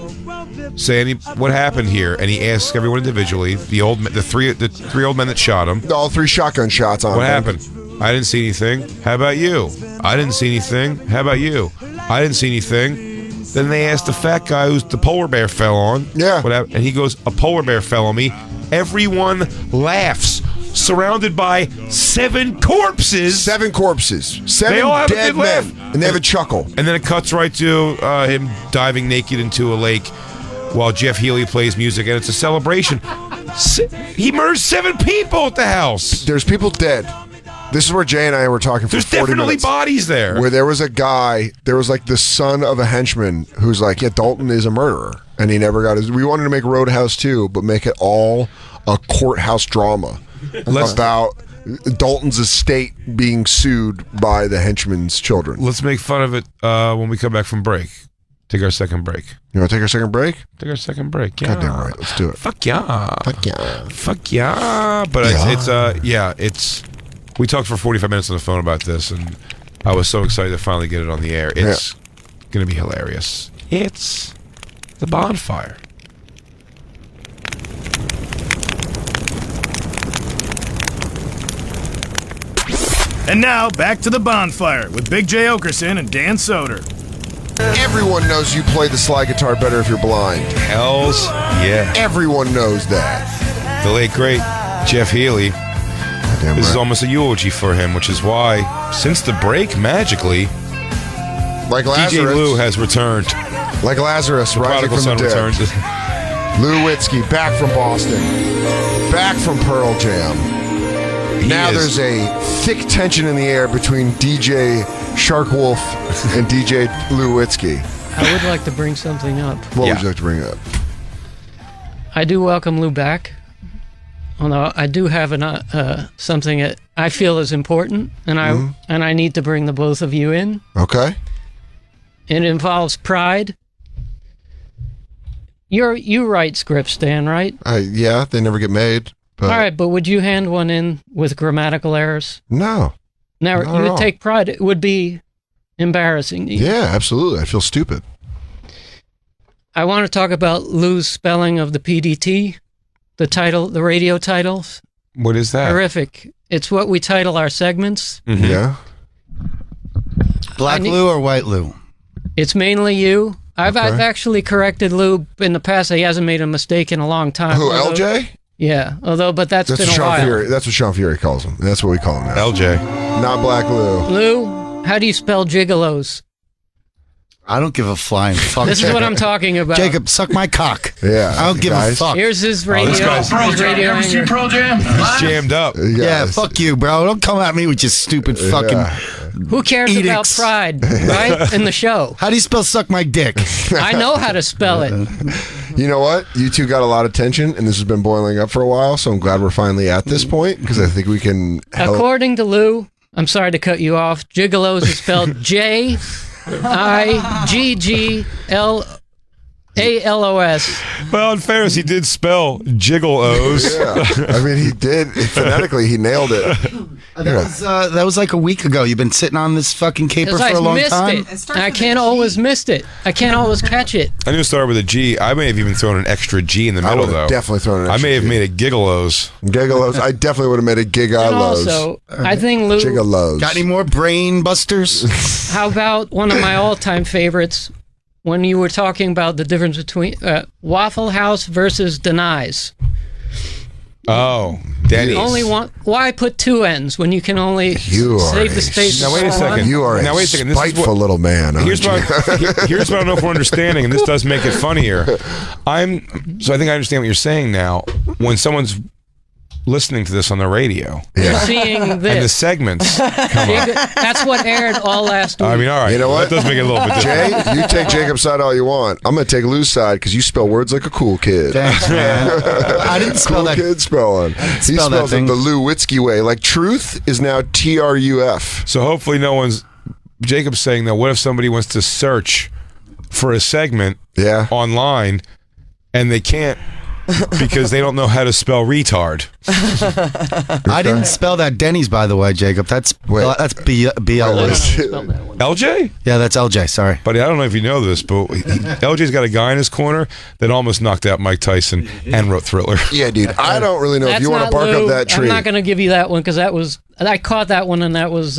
saying, what happened here? And he asks everyone individually, the three old men that shot him. All 3 shotgun shots on him. What happened? I didn't see anything. How about you? I didn't see anything. How about you? I didn't see anything. Then they asked the fat guy who's the polar bear fell on. Yeah. What happened? And he goes, a polar bear fell on me. Everyone laughs. Surrounded by 7 corpses. 7 corpses. 7 they all have dead a good laugh. men. And they have a chuckle. And then it cuts right to him diving naked into a lake. while Jeff Healy plays music, and it's a celebration. He murdered 7 people at the house. There's people dead. This is where Jay and I were talking for There's 40 definitely minutes. bodies there. Where there was a guy, there was like the son of a henchman who's like, yeah, Dalton is a murderer. And he never got his. We wanted to make Roadhouse 2, but make it all a courthouse drama about Dalton's estate being sued by the henchman's children. Let's make fun of it when we come back from break. Take our second break. You want to take our second break? Take our second break. Yeah. Goddamn right. Let's do it. Fuck yeah. Fuck yeah. Fuck yeah. But it's we talked for 45 minutes on the phone about this, and I was so excited to finally get it on the air. It's going to be hilarious. It's the Bonfire. And now, back to the Bonfire with Big J. Oakerson and Dan Soder. Everyone knows you play the slide guitar better if you're blind. Hells yeah. Everyone knows that. The late, great Jeff Healy. This is almost a eulogy for him, which is why, since the break, magically, like Lazarus, DJ Lou has returned. Like Lazarus, rising from the dead. Returned. Lou Witzke, back from Boston, back from Pearl Jam. Now there's a thick tension in the air between DJ Shark Wolf and DJ Lou Witzke. I would like to bring something up. What would you like to bring up? I do welcome Lou back. Although I do have something that I feel is important, and I need to bring the both of you in. Okay. It involves pride. You write scripts, Dan, right? Yeah, they never get made. But all right, but would you hand one in with grammatical errors? No. Now you would take pride. It would be embarrassing to you. Yeah, absolutely. I feel stupid. I want to talk about Lou's spelling of the PDT. The title, the radio titles. What is that? Horrific. It's what we title our segments. Mm-hmm. Yeah. Black Lou or White Lou? It's mainly you. I've actually corrected Lou in the past. He hasn't made a mistake in a long time. Who, LJ? Yeah. But that's been a while. Fury. That's what Sean Fury calls him. That's what we call him now. LJ. Not Black Lou. Lou, how do you spell gigolos? I don't give a flying fuck. This is what I'm talking about. Jacob, suck my cock. Yeah. I don't give a fuck. Here's his radio. This guy's his radio Ever seen Pearl Jam? He's jammed up. Yeah, fuck you, bro. Don't come at me with your stupid fucking Who cares about pride, right? In the show. How do you spell suck my dick? I know how to spell it. You know what? You two got a lot of tension, and this has been boiling up for a while, so I'm glad we're finally at this point, because I think we can help. According to Lou, I'm sorry to cut you off, gigolos is spelled J-I-G-G-L-A-L-O-S. Well, in fairness, he did spell jiggle O's. Yeah. I mean, he did. Phonetically, he nailed it. That was like a week ago. You've been sitting on this fucking caper for a long time. It. I can't always miss it. I can't always catch it. I knew it started with a G. I may have even thrown an extra G in the middle, though. Definitely thrown an extra I may have G. made a gigolos. Gigolos. I definitely would have made a And gigolos. also, I think Lou... Gigolos. Got any more brain busters? How about one of my all-time favorites, when you were talking about the difference between Waffle House versus Denise. Oh, Denny's. Only one. Why put two N's when you can only save the space? Now wait a second. You are a spiteful little man. Here's what I don't know if we're understanding, and this does make it funnier. So I think I understand what you're saying now. When someone's listening to this on the radio, seeing this, and the segments come up. That's what aired all last week. I mean, all right. You know what? That does make it a little bit different. Jay, you take Jacob's side all you want. I'm going to take Lou's side because you spell words like a cool kid. Thanks, man. I didn't spell cool that. Kid spelling. He spells it the Lou Witzke way. Like truth is now TRUF. So hopefully no one's... Jacob's saying that what if somebody wants to search for a segment online and they can't because they don't know how to spell retard. I didn't spell that Denny's, by the way, Jacob. That's B-L-O. LJ? Yeah, that's LJ. Sorry. Buddy, I don't know if you know this, but LJ's got a guy in his corner that almost knocked out Mike Tyson and wrote Thriller. Yeah, dude. I don't really know if you want to bark up that tree. I'm not going to give you that one because I caught that one and that was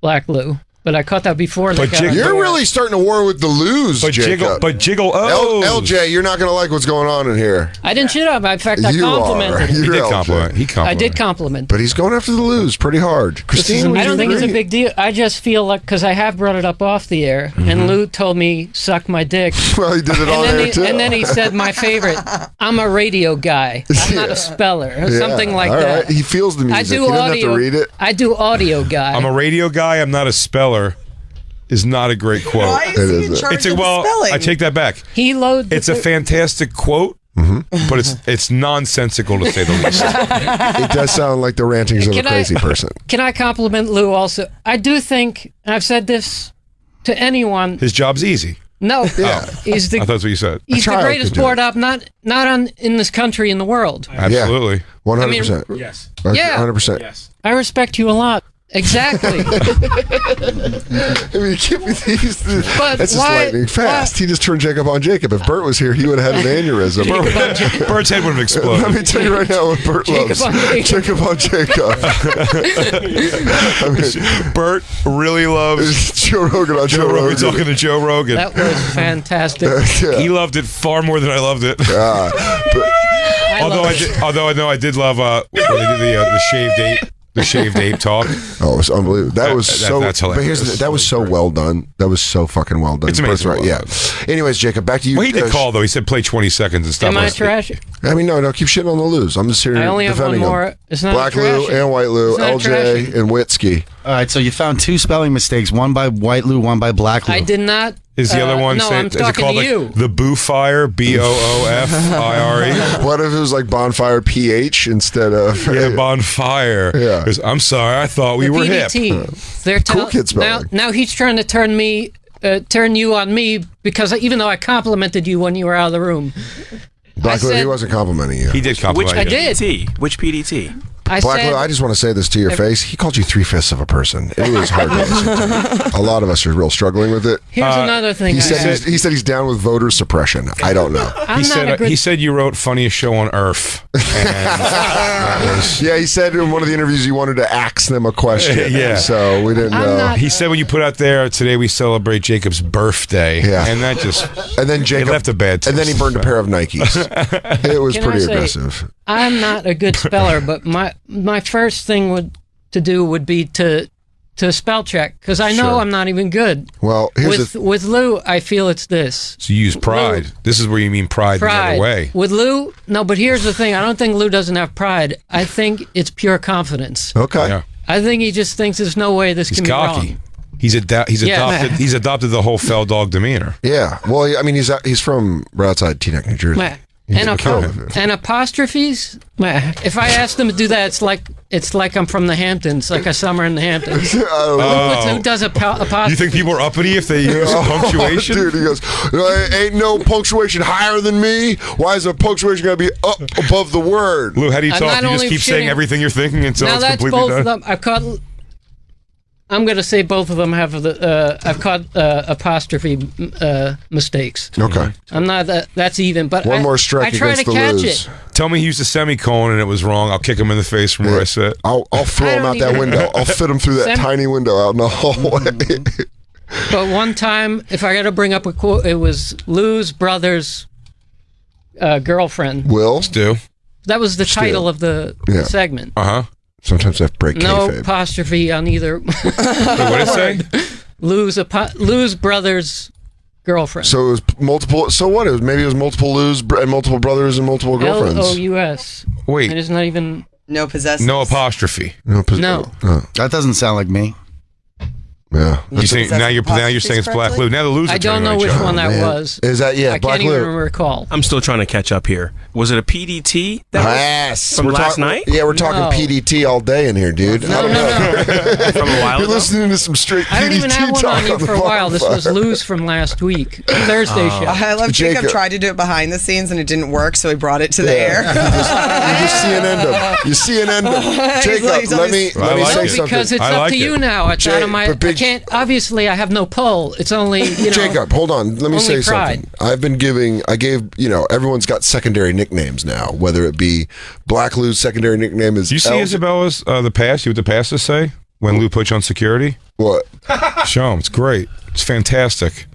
Black Lou. but I caught that before. They got on You're board. really starting to war with the lose, Jacob. Jiggle. Oh, LJ, you're not going to like what's going on in here. I didn't shit on him. In fact, I You complimented are. him. he did LJ. compliment. He complimented. I did compliment. But he's going after the lose pretty hard. Christine, I don't think it's a big deal. I just feel like, because I have brought it up off the air, and Lou told me, suck my dick. Well, he did it on air, too. And then he said, my favorite, I'm a radio guy. I'm not a speller. Or something like All that. right. He feels the music. I do he doesn't audio. have to read it. I do audio guy. I'm a radio guy. I'm not a speller. Is not a great quote. Why is he in charge It's of the spelling? I take that back. He loads. It's a fantastic quote, but it's nonsensical to say the least. It does sound like the rantings of a crazy person. Can I compliment Lou also? I do think, and I've said this to anyone. His job's easy. No, I thought that's what you said. He's the child greatest could do board up, not in this country, in the world. Absolutely. 100%. Yes. Yeah. 100%. Yes. I respect you a lot. Exactly. I mean, he's But that's just why- lightning fast. why- He just turned Jacob on Jacob. If Bert was here, he would have had an aneurysm. Bird's head would have Let exploded. me tell you right now what Bert loves. Jacob on Jacob. I mean, Bert really loves Joe Rogan on Joe Rogan. talking to Joe Rogan. That was fantastic. Yeah. He loved it far more than I loved it. But Although I know I did love when they did the shaved ape. The shaved ape talk. Oh, it was unbelievable. That was so. That's hilarious. But here's that was so well done. That was so fucking well done. It's amazing. Bert's right. Yeah. Anyways, Jacob, back to you. Well, he did call though. He said play 20 seconds and stuff. Am I trash? I mean, no, keep shitting on the Lose. I'm just here I only have one defending more. him. It's not Black Lou trashy. and White Lou, It's not LJ trashy. and Witsky. All right, so you found 2 spelling mistakes, one by White Lou, one by Black Lou. I did not. Is the other one no, say, I'm is it talking called to like you. the Boofire? Boofire? What if it was like Bonfire PH instead of Yeah, Bonfire. Yeah. 'Cause I'm sorry, I thought we The were PDT. hip. They're Cool kid now, spelling. now he's trying to turn you on me because even though I complimented you when you were out of the room, Black Lou? said- He wasn't complimenting you. He did compliment I you. did. Which PDT? I Black said Lou, I just want to say this to your face. He called you 3/5 of a person. It was hard to listen to. A lot of us are real struggling with it. here's another thing. He I said had. he said he's down with voter suppression. I don't know. I'm not a good. He said you wrote funniest show on earth. And that was, Yeah, he said in one of the interviews he wanted to ask them a question. Yeah. So we didn't I'm know. not- he said when you put out there today we celebrate Jacob's birthday. Yeah. And that just And then Jacob left a bad taste. And then he burned a pair of Nikes. It was Can pretty I say- aggressive. I'm not a good speller, but my first thing would be to spell check because I know Sure. I'm not even good. Well, here's With Lou, I feel it's this. So you use pride. This is where you mean pride the other way. With Lou, no, but here's the thing. I don't think Lou doesn't have pride. I think it's pure confidence. okay. Yeah. I think he just thinks there's no way this He's can cocky. be wrong. He's adopted the whole fell dog demeanor. Yeah. Well, I mean, he's from right outside Teaneck, New Jersey. Meh. He's And, a kid. and apostrophes. Meh. If I asked him to do that, it's like I'm from the Hamptons, like a summer in the Hamptons. Who does apostrophe? You think people are uppity if they use punctuation? Dude, he goes, ain't no punctuation higher than me. Why is a punctuation got to be up above the word? Lou, how do you I'm talk? not You just only keep saying shitting- everything you're thinking until Now it's that's completely both done? of them. I'm going to say both of them have I've caught apostrophe mistakes. Okay. I'm not that's even, but One more strike I try against to the catch Lose. it. Tell me he used a semicolon and it was wrong. I'll kick him in the face from where I sit. I'll throw I him don't out that even- window. I'll fit him through that tiny window out in the hallway. But one time, if I got to bring up a quote, it was Lou's brother's girlfriend. Will? Do. That was the title of the segment. Uh-huh. Sometimes I have to break No kayfabe. apostrophe on either. Wait, what did it say? Lou's brother's girlfriend. So it was multiple. So what? Maybe it was multiple Lou's and multiple brothers and multiple girlfriends. Lous. Wait. And it's not even. No possessive. No apostrophe. No. That doesn't sound like me. Yeah. You saying, now you're saying it's Black Lou. Now the Lou's are I don't turning know on each which other. one that Man. was. Is that I Black can't Lou? even recall. I'm still trying to catch up here. Was it a PDT? That was Yes. from We're last talking- night? Yeah, we're talking No. PDT all day in here, dude. I don't know. From a while You're ago? listening to some straight PDT I don't even have one talk on you the for a while. This was Bonfire. Lou's from last week, Thursday show. I love Jacob Jacob. tried to do it behind the scenes and it didn't work, so he brought it to the air. You just CNN them. You CNN them. Jacob, let me like say it. something. Because it's I up like to it. you now. It's out of my. but I can't. Obviously, I have no pull. It's only Jacob, hold on. Let me only say pride. something. I gave, everyone's got secondary nicknames now, whether it be Black Lou's secondary nickname is Do you see Isabella's the past? You what the pastors say? when Lou puts you on security? What? Show him. It's great. It's fantastic.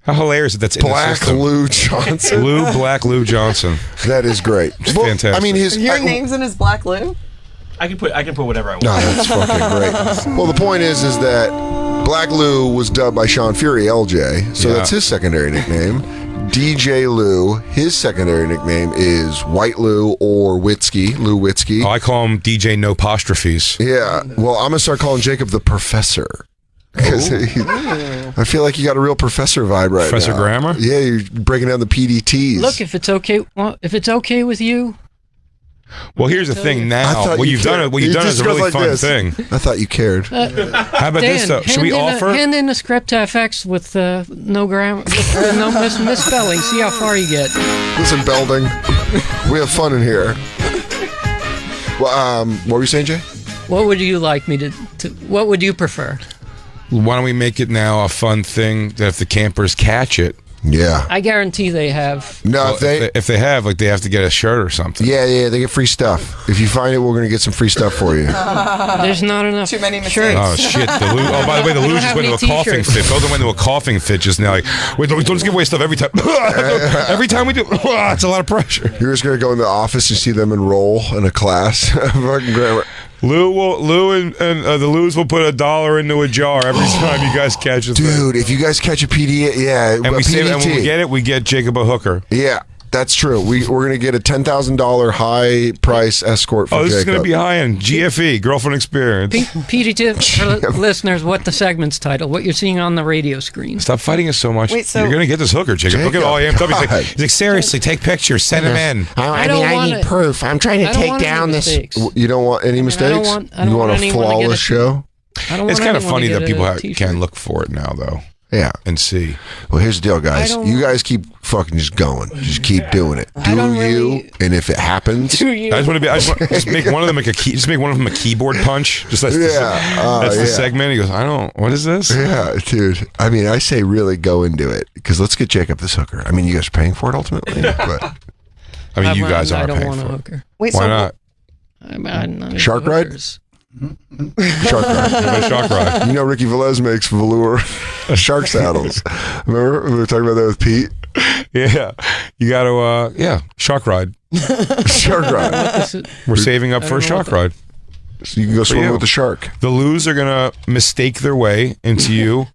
How hilarious is that's in the Black system. Lou Johnson. Black Lou Johnson. That is great. It's fantastic. I mean, Your name's in his Black Lou? I can put whatever I want. No, that's fucking great. Well, the point is that Black Lou was dubbed by Sean Fury LJ, so that's his secondary nickname. DJ Lou, his secondary nickname is White Lou or Witzky, Lou Witzky. Oh, I call him DJ No Apostrophes. Yeah. Well, I'm gonna start calling Jacob the Professor. Because I feel like you got a real professor vibe right Professor now. Grammar? Yeah, you're breaking down the PDTs. Look, if it's okay with you. Well, here's the thing now. What you've done He is just a goes really like fun this. thing. I thought you cared. How about this, though? Should we hand in a script to FX with no grammar, no misspelling. See how far you get. Listen, Belding, we have fun in here. Well, what were you saying, Jay? What would you like me to what would you prefer? Why don't we make it now a fun thing that if the campers catch it, yeah, I guarantee they have. No, if they have, like, they have to get a shirt or something. Yeah, they get free stuff. If you find it, we're gonna get some free stuff for you. There's not enough. Too many shirts. Oh shit! Oh, by the way, the Lou just went into a coughing fit. Both of them went into a coughing fit just now. Like, wait, don't just give away stuff every time. Every time we do, it's a lot of pressure. You're just gonna go in the office and see them enroll in a class. Fucking grammar. Lou and the Lou's will put $1 into a jar every time you guys catch a thing. Dude, if you guys catch a PD, and we save it, and when we get it, we get Jacob a hooker. Yeah, that's true. We're gonna get a $10,000 high price escort for Jacob. This is gonna be high end. GFE, girlfriend experience. PDT for listeners, what the segment's title, what you're seeing on the radio screen. Stop fighting us so much. Wait, so- you're gonna get this hooker, Jacob. Look at all I am. He's like, seriously, take pictures, send him in. I need proof. I'm trying to take down this. You don't want any mistakes? I don't want a anyone to get flawless show? It's kind of funny that people can look for it now, though. Yeah. And see. Well, here's the deal, guys. You guys keep fucking just going. Just keep doing it. And if it happens, I just want to just make one of them a keyboard punch. Just that's the segment. He goes, what is this? Yeah, dude. I mean, I say really go into it because let's get Jacob this hooker. I mean, you guys are paying for it ultimately, but I mean, you guys aren't paying for it. I don't want a hooker. Wait, why not? I'm Shark ride? Shark ride. Shark ride. You know, Ricky Velez makes velour shark saddles. Remember we were talking about that with Pete? Yeah, you got to shark ride. Shark ride. We're saving up for a shark ride, so you can go swim with the shark. The Lou's are gonna mistake their way into you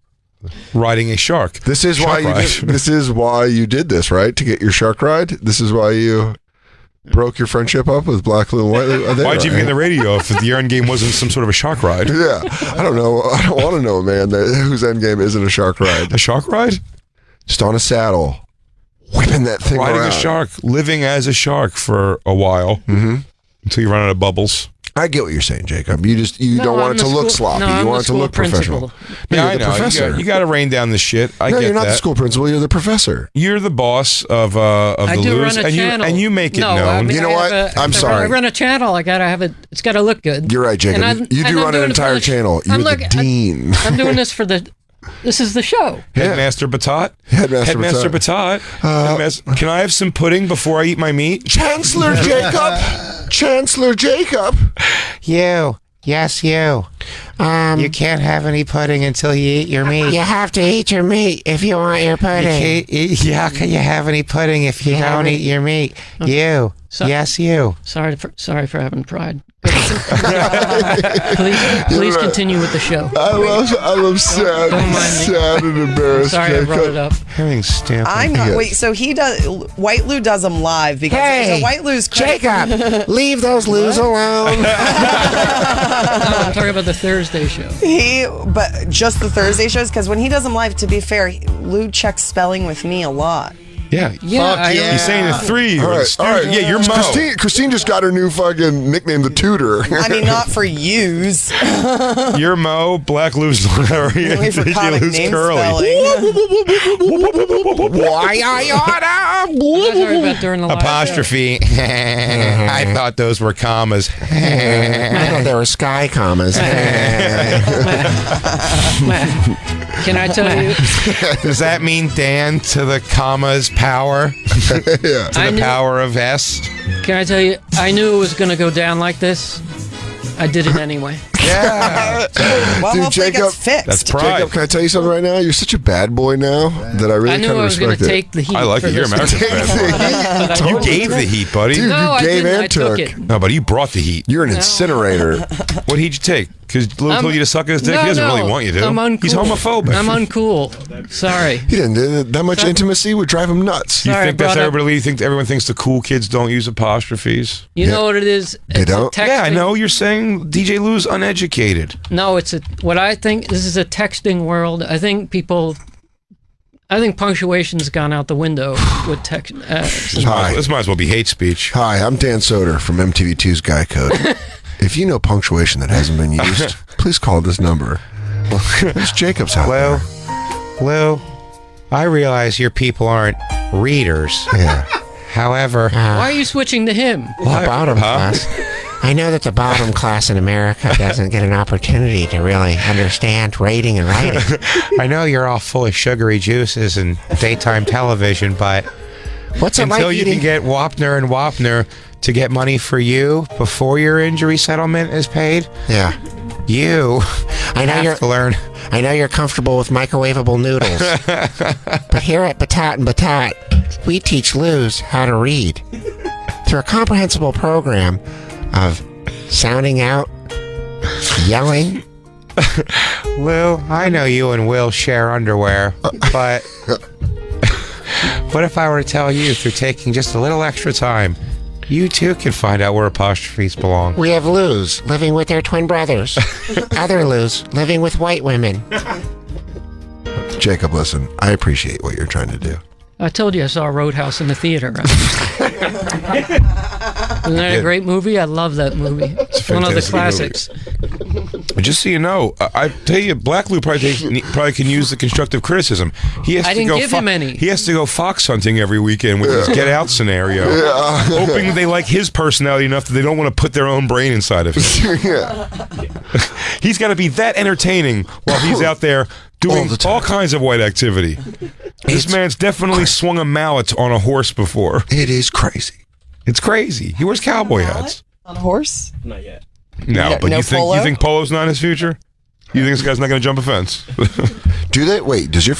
riding a shark. This is why you did this, right? To get your shark ride. This is why you broke your friendship up with Black Lou and White Lou. Why'd you be in the radio if the end game wasn't some sort of a shark ride? Yeah, I don't know. I don't want to know a man whose end game isn't a shark ride. A shark ride? Just on a saddle, whipping that thing riding around. a shark, living as a shark for a while until you run out of bubbles. I get what you're saying, Jacob. You don't want it to look sloppy. You want it to look professional. Yeah, I you're the know. professor. You got to rain down the shit. I get you're not that. the school principal. You're the professor. You're the boss of the Lou's, and you make it known. I mean, you know what? I'm sorry. I run a channel. I gotta have it. It's got to look good. You're right, Jacob. You do run an entire channel. You're the dean. I'm doing this for the. This is the show. Headmaster Batot. Headmaster Batot. Can I have some pudding before I eat my meat? Chancellor Jacob. Chancellor Jacob. You. Yes, you. You can't have any pudding until you eat your meat. You have to eat your meat if you want your pudding. How can you have any pudding if you don't eat your meat? You. Yes, you. Sorry for having pride. Please continue with the show. I love sad and embarrassed. Sorry, Jacob. I brought it up. Having stamped. I'm not. Wait, so he does. White Lou does them live because so White Lou's Jacob, leave those Lou's alone. No, I'm talking about the Thursday show. But just the Thursday shows because when he does them live, to be fair, Lou checks spelling with me a lot. Yeah. He's saying a 3. All right. Yeah, you're Mo. Christine just got her new fucking nickname, the Tutor. I mean, not for yous. You're Mo. Black Lou's Larry. Only for comic name spelling. Apostrophe. I thought those were commas. I thought they were sky commas. Can I tell you? Does that mean Dan to the commas power? To the power of S? Can I tell you? I knew it was going to go down like this. I did it anyway. Yeah. Well, Dude, hopefully it Jacob, gets fixed. That's pride. Jacob, can I tell you something right now? You're such a bad boy now that I really I knew kind I of was going respect to it. take the heat. I like for it. You're this American. one. Bad boy. You gave the heat, buddy. Dude, No, you I gave didn't. and I took took. it. No, but you brought the heat. You're an incinerator. What heat you take? Because Lou told you to suck his dick. No, He doesn't no, really want you to. I'm uncool. He's homophobic. I'm uncool. Sorry. He didn't. That much intimacy would drive him nuts. You Sorry, think that's brought up- everybody? You think everyone thinks the cool kids don't use apostrophes? You know what it is? They It's a don't? texting- Yeah, I know. You're saying DJ Lou's uneducated. No, it's what I think. This is a texting world. I think punctuation's gone out the window with text. Hi. This might as well be hate speech. Hi, I'm Dan Soder from MTV2's Guy Code. If you know punctuation that hasn't been used, please call this number. There's Jacob's out Lou, there. Lou, I realize your people aren't readers. Yeah. However, Why are you switching to him? the bottom class. I know that the bottom class in America doesn't get an opportunity to really understand reading and writing. I know you're all full of sugary juices and daytime television, but what's it Until like you can get Wapner and Wapner to get money for you before your injury settlement is paid, Yeah. you I know have to learn. I know you're comfortable with microwavable noodles. But here at Batat and Batat, we teach Luz how to read through a comprehensible program of sounding out, yelling. Lou, I know you and Will share underwear, but what if I were to tell you through taking just a little extra time, you too can find out where apostrophes belong? We have Luz living with their twin brothers. Other Luz living with white women. Jacob, listen, I appreciate what you're trying to do. I told you I saw Roadhouse in the theater. Right? Isn't that a great movie? I love that movie. It's one of the fantastic classics. Just so you know, I tell you, Black Lou probably can use the constructive criticism. He has I to didn't go give him any. He has to go fox hunting every weekend with his Get Out scenario, hoping they like his personality enough that they don't want to put their own brain inside of him. Yeah. He's got to be that entertaining while he's out there doing all kinds of white activity. This man's definitely swung a mallet on a horse before. It is crazy. It's crazy. He wears cowboy hats. On a horse? Not yet. No, No- but no you think polo? polo's not his future? You think this guy's not going to jump a fence? Do they? Wait, does your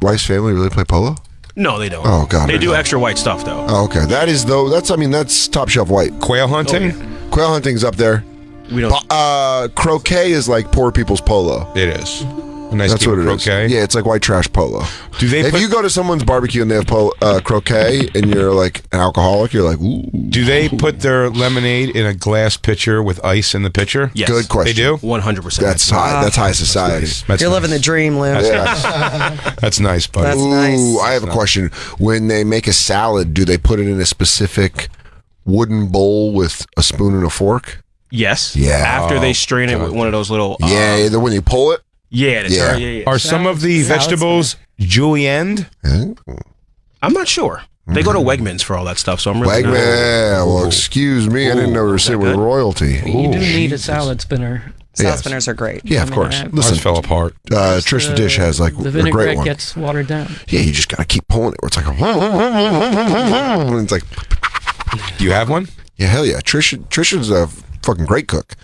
wife's family really play polo? No, they don't. Oh, God. They do extra white stuff though. Oh, okay. That is, though, that's top shelf white. Quail hunting? Quail hunting's up there. We don't. Croquet is like poor people's polo. It is. A nice That's game what of it is. croquet. Yeah, it's like white trash polo. Do they If put, you go to someone's barbecue and they have croquet and you're like an alcoholic, you're like, ooh. do they put their lemonade in a glass pitcher with ice in the pitcher? Yes. Good question. They do? 100%. That's high. That's high society. That's You're nice. living the dream, Lou. That's nice, buddy. That's Ooh, nice. I have a question. When they make a salad, do they put it in a specific wooden bowl with a spoon and a fork? Yes. Yeah. After they strain it with one of those little. Yeah, when you pull it. Yeah, it is. Yeah. Yeah. Are some of the vegetables julienne? I'm not sure. They go to Wegmans for all that stuff, so I'm really not. Wegman. Well, excuse me. I didn't know we were sitting with good? royalty. You do need a salad spinner. Salad Yes. spinners are great. Yeah, of course. I- Listen, Ours fell apart. Trish the Dish has like The a great vinaigrette one. gets watered down. Yeah, you just gotta keep pulling it. Where it's like, and it's like, Do you have one? yeah, hell yeah. Trisha's a fucking great cook.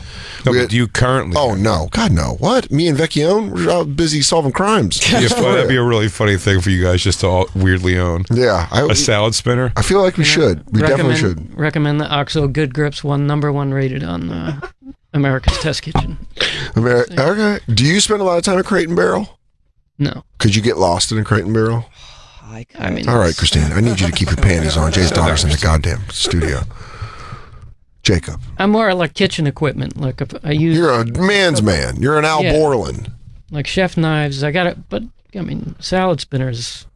No, We but had- do you currently? Oh no, God no! What? Me and Vecchione, we're out busy solving crimes. Yeah, that'd be a really funny thing for you guys just to all weirdly own. Yeah, A salad spinner? I feel like we should. We definitely should. Recommend the OXO Good Grips number one rated on America's Test Kitchen. Okay. Do you spend a lot of time at Crate and Barrel? No, Could you get lost in a Crate and Barrel? I mean, All right, Christine. I need you to keep your panties on. Jay's daughter's in the goddamn studio. Jacob, I'm more like kitchen equipment. Like if I use you're a man's man. You're an Al Yeah. Borland. like chef knives. I got it, but I mean salad spinners.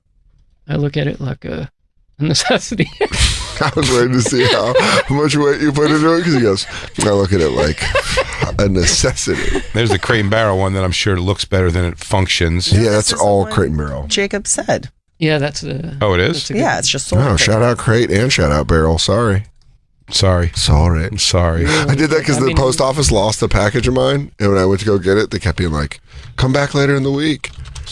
I look at it like a necessity. I was waiting to see how much weight you put into it because he goes, I look at it like a necessity. There's the Crate and Barrel one that I'm sure looks better than it functions. Yeah, that's all Crate and Barrel. Jacob said. Yeah, that's a. Oh, it is? that's a good- Yeah, it's just sold. Oh, shout out Crate and shout out Barrel. Sorry. Sorry. Sorry. Sorry. I did that because I the mean- post office lost a package of mine, and when I went to go get it, they kept being like, "Come back later in the week."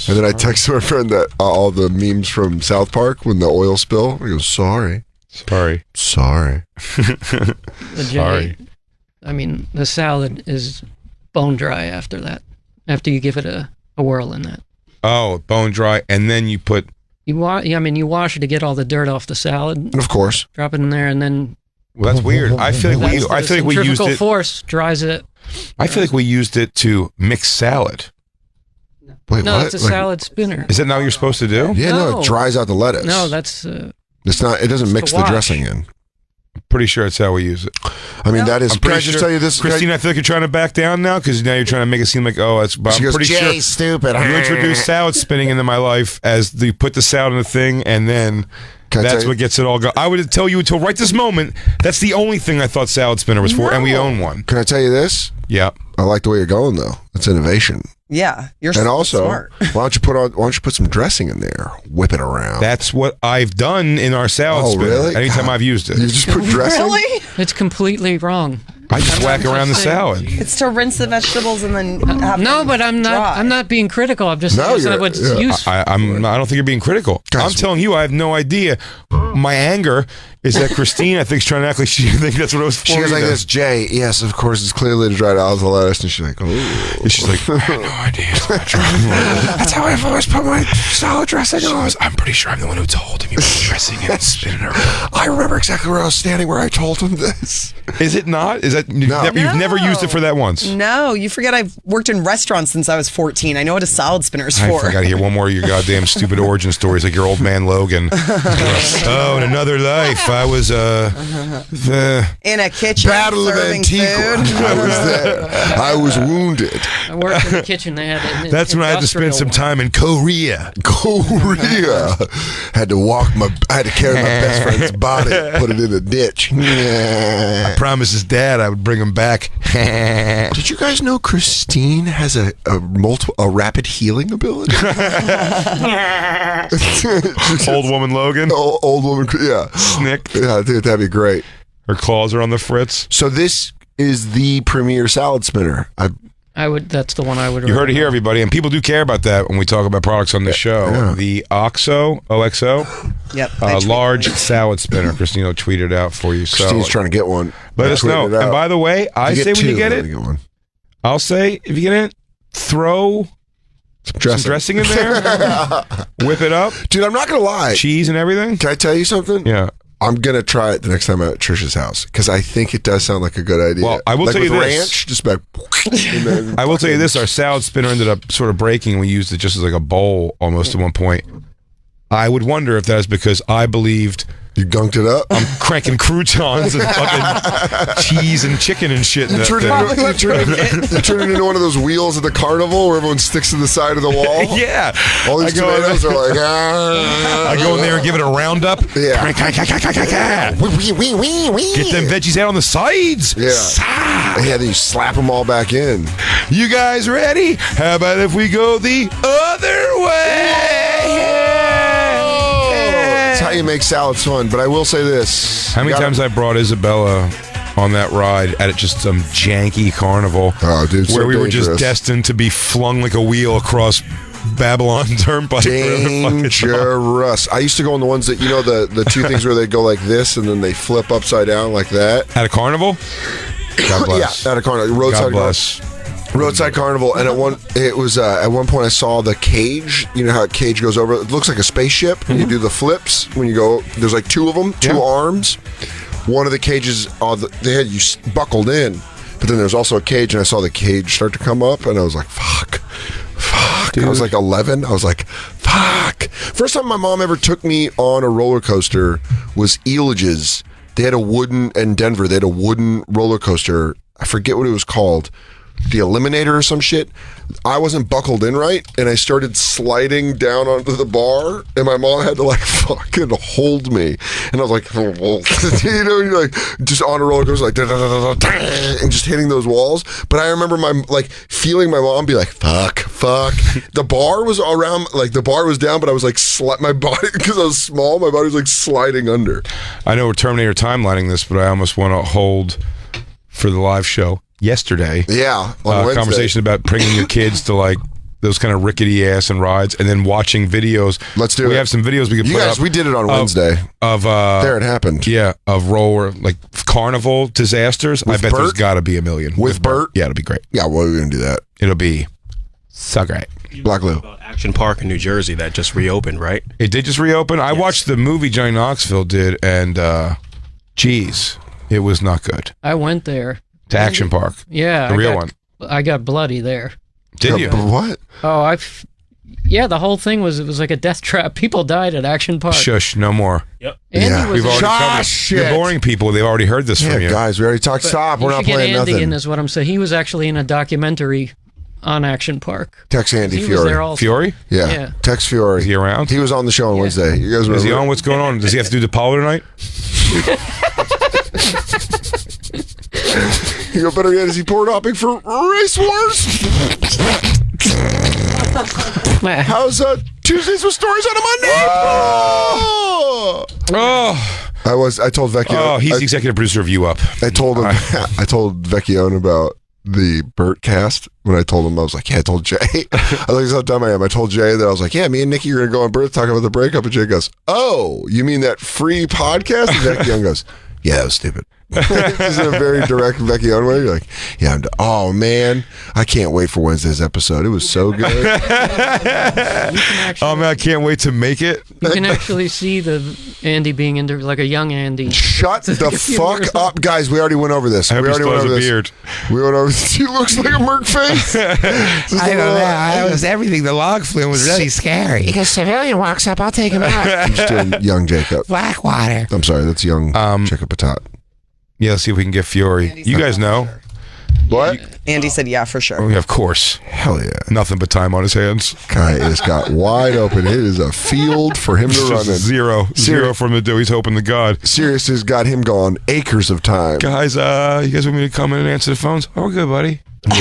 And then I texted my friend that all the memes from South Park when the oil spill. He goes, "Sorry, Sorry. sorry." the J- Sorry. I mean, the salad is bone dry after that. After you give it a whirl in that. Oh, bone dry, and then you put. You wash it to get all the dirt off the salad. Of course. Drop it in there, and then. Well, that's weird. I feel like we used centrifugal it. Force dries it. I feel like we used it to mix salad. Wait, no, what? it's a salad spinner. Is that not what you're supposed to do? Yeah, no, it dries out the lettuce. No, that's. It's not. It doesn't mix the dressing in. Pretty sure that's how we use it. I mean, that is. I'm pretty Can I just tell you this, Christine? I feel like you're trying to back down now because now you're trying to make it seem like that's. But She I'm goes, pretty "Jay, sure stupid." You introduced salad spinning into my life as you put the salad in the thing, and then that's what gets it all going. I would tell you until right this moment. That's the only thing I thought salad spinner was for, and we own one. Can I tell you this? Yeah. I like the way you're going though. It's innovation. Yeah, you're and also, smart. why don't you put some dressing in there? Whip it around. That's what I've done in our salad spinner. Really? Anytime I've used it. You just put dressing? Really? It's completely wrong. I just whack around the salad. It's to rinse the vegetables and then have No, them but I'm not. dry. I'm not being critical. I'm just saying that's what it's used for. I don't think you're being critical. I'm telling you, I have no idea. My anger is that Christine, I think, is trying to act like she thinks that's what it was for. She goes like this, Jay. Yes, of course, it's clearly to dry out all the lettuce, and she's like, oh. And she's like, I have no idea. That's how I've always put my salad dressing on. I'm pretty sure I'm the one who told him you put dressing in spinner. I remember exactly where I was standing where I told him this. Is it not? Is that you've never used it for that once? No, you forget I've worked in restaurants since I was 14. I know what a salad spinner is for. I got to hear one more of your goddamn stupid origin stories, like your old man Logan. In another life, I was in a kitchen Battle of serving Antigua. food. I was there. I was wounded. I worked in the kitchen. They had an That's when I had to spend some time in Korea. Had to carry my best friend's body, put it in a ditch. I promised his dad I would bring him back. Did you guys know Christine has a rapid healing ability? Old woman Logan. Old woman, yeah. Snick. Yeah, dude, that'd be great. Her claws are on the fritz. So this is the premier salad spinner. I would. That's the one I would. You heard it here, everybody, and people do care about that when we talk about products on the show. Yeah. The OXO. Yep. Large salad spinner. Christina tweeted out for you. Christine's trying to get one. Let us know. And by the way, I say when you get it, I'll say if you get it, throw some dressing in there, whip it up, dude. I'm not gonna lie, cheese and everything. Can I tell you something? Yeah. I'm gonna try it the next time I'm at Trisha's house because I think it does sound like a good idea. Well, I will tell you this. Ranch, just like. I will tell you this: our salad spinner ended up sort of breaking. We used it just as like a bowl almost at one point. I would wonder if that is because I believed you gunked it up. I'm cranking croutons and fucking cheese and chicken and shit. You turn it into one of those wheels at the carnival where everyone sticks to the side of the wall. Yeah. All these tomatoes are like, I go in there and give it a roundup. Yeah. Get them veggies out on the sides. Yeah. Yeah, then you slap them all back in. You guys ready? How about if we go the other way? That's how you make salads fun. But I will say this. How many times I brought Isabella on that ride at just some janky carnival where we were just destined to be flung like a wheel across Babylon Turnpike. Dangerous. I used to go on the ones that, the two things where they go like this and then they flip upside down like that. At a carnival? God bless. Yeah, at a carnival. Roadside Carnival. And at one point I saw the cage. You know how a cage goes over? It looks like a spaceship. And you do the flips when you go. There's like two of them, two arms. One of the cages, they had you buckled in. But then there's also a cage, and I saw the cage start to come up, and I was like, fuck. Dude. I was like 11. I was like, fuck. First time my mom ever took me on a roller coaster was Elage's. They had in Denver, they had a wooden roller coaster. I forget what it was called. The Eliminator or some shit. I wasn't buckled in right, and I started sliding down onto the bar, and my mom had to like fucking hold me, and I was like, you're like just on a roller coaster, like and just hitting those walls. But I remember feeling my mom be like, fuck. The bar was around, like the bar was down, but I was like my body, because I was small, my body was like sliding under. I know we're Terminator timelining this, but I almost want to hold for the live show. Yesterday, on conversation about bringing your kids to like those kind of rickety ass and rides, and then watching videos. Let's do it. We have some videos we could put up. We did it on Wednesday. There it happened. Yeah, of roller like carnival disasters. With I bet Bert? there's got to be a million With Bert. Yeah, it'll be great. Yeah, well, we're gonna do that. It'll be so great. Black Lou. Action Park in New Jersey that just reopened, right? It did just reopen. I watched the movie Johnny Knoxville did, and geez, it was not good. I went there to Action Park. Yeah, the real one. I got bloody there. Did you? What? Oh, yeah, the whole thing was, it was like a death trap. People died at Action Park. Shush, no more. Yep. Andy was We've already covered. You're boring people. They've already heard this from you. Guys, we already talked. Stop. We're not playing Andy nothing. in is what I'm saying. He was actually in a documentary on Action Park. Text Andy He Fiore. was there also. Fiore? Yeah. Text Fiore. Is he around? He was on the show on Wednesday. You guys Is he remember? on? What's going on? Does he have to do the polo tonight? You know, better yet, is he poured hopping for Race Wars? How's Tuesdays with Stories on a Monday? Oh. I told Vecchione. Oh, he's the executive producer of You Up. I told him. I told Vecchione about the Burt cast when I told him. I was like, yeah, I told Jay. I was like, how dumb I am. I told Jay that I was like, yeah, me and Nikki are gonna go on Burt talk about the breakup, and Jay goes, oh, you mean that free podcast? And Vecchione goes, yeah, that was stupid. This is a very direct Vecchione way. You're like, yeah, oh man, I can't wait for Wednesday's episode. It was so good. Oh man, I can't wait to make it. You can actually see the Andy being into like a young Andy. Shut the fuck up, guys. We already went over this. I hope We he already still went has over a this. beard. We went over this. He looks like a Merc face. I don't know. I was everything. The log flume was really scary. If a civilian walks up, I'll take him out. I'm just doing young Jacob. Blackwater. I'm sorry, that's young Jacob Patat. Yeah, let's see if we can get Fiore. You guys know. What? Andy said, yeah, for sure. Oh, yeah, of course. Hell yeah. Nothing but time on his hands. Guy is got wide open. It is a field for him to It's run just in. Zero for him to do. He's hoping to God. Sirius has got him gone acres of time. Guys, you guys want me to come in and answer the phones? Oh, we're good, buddy. He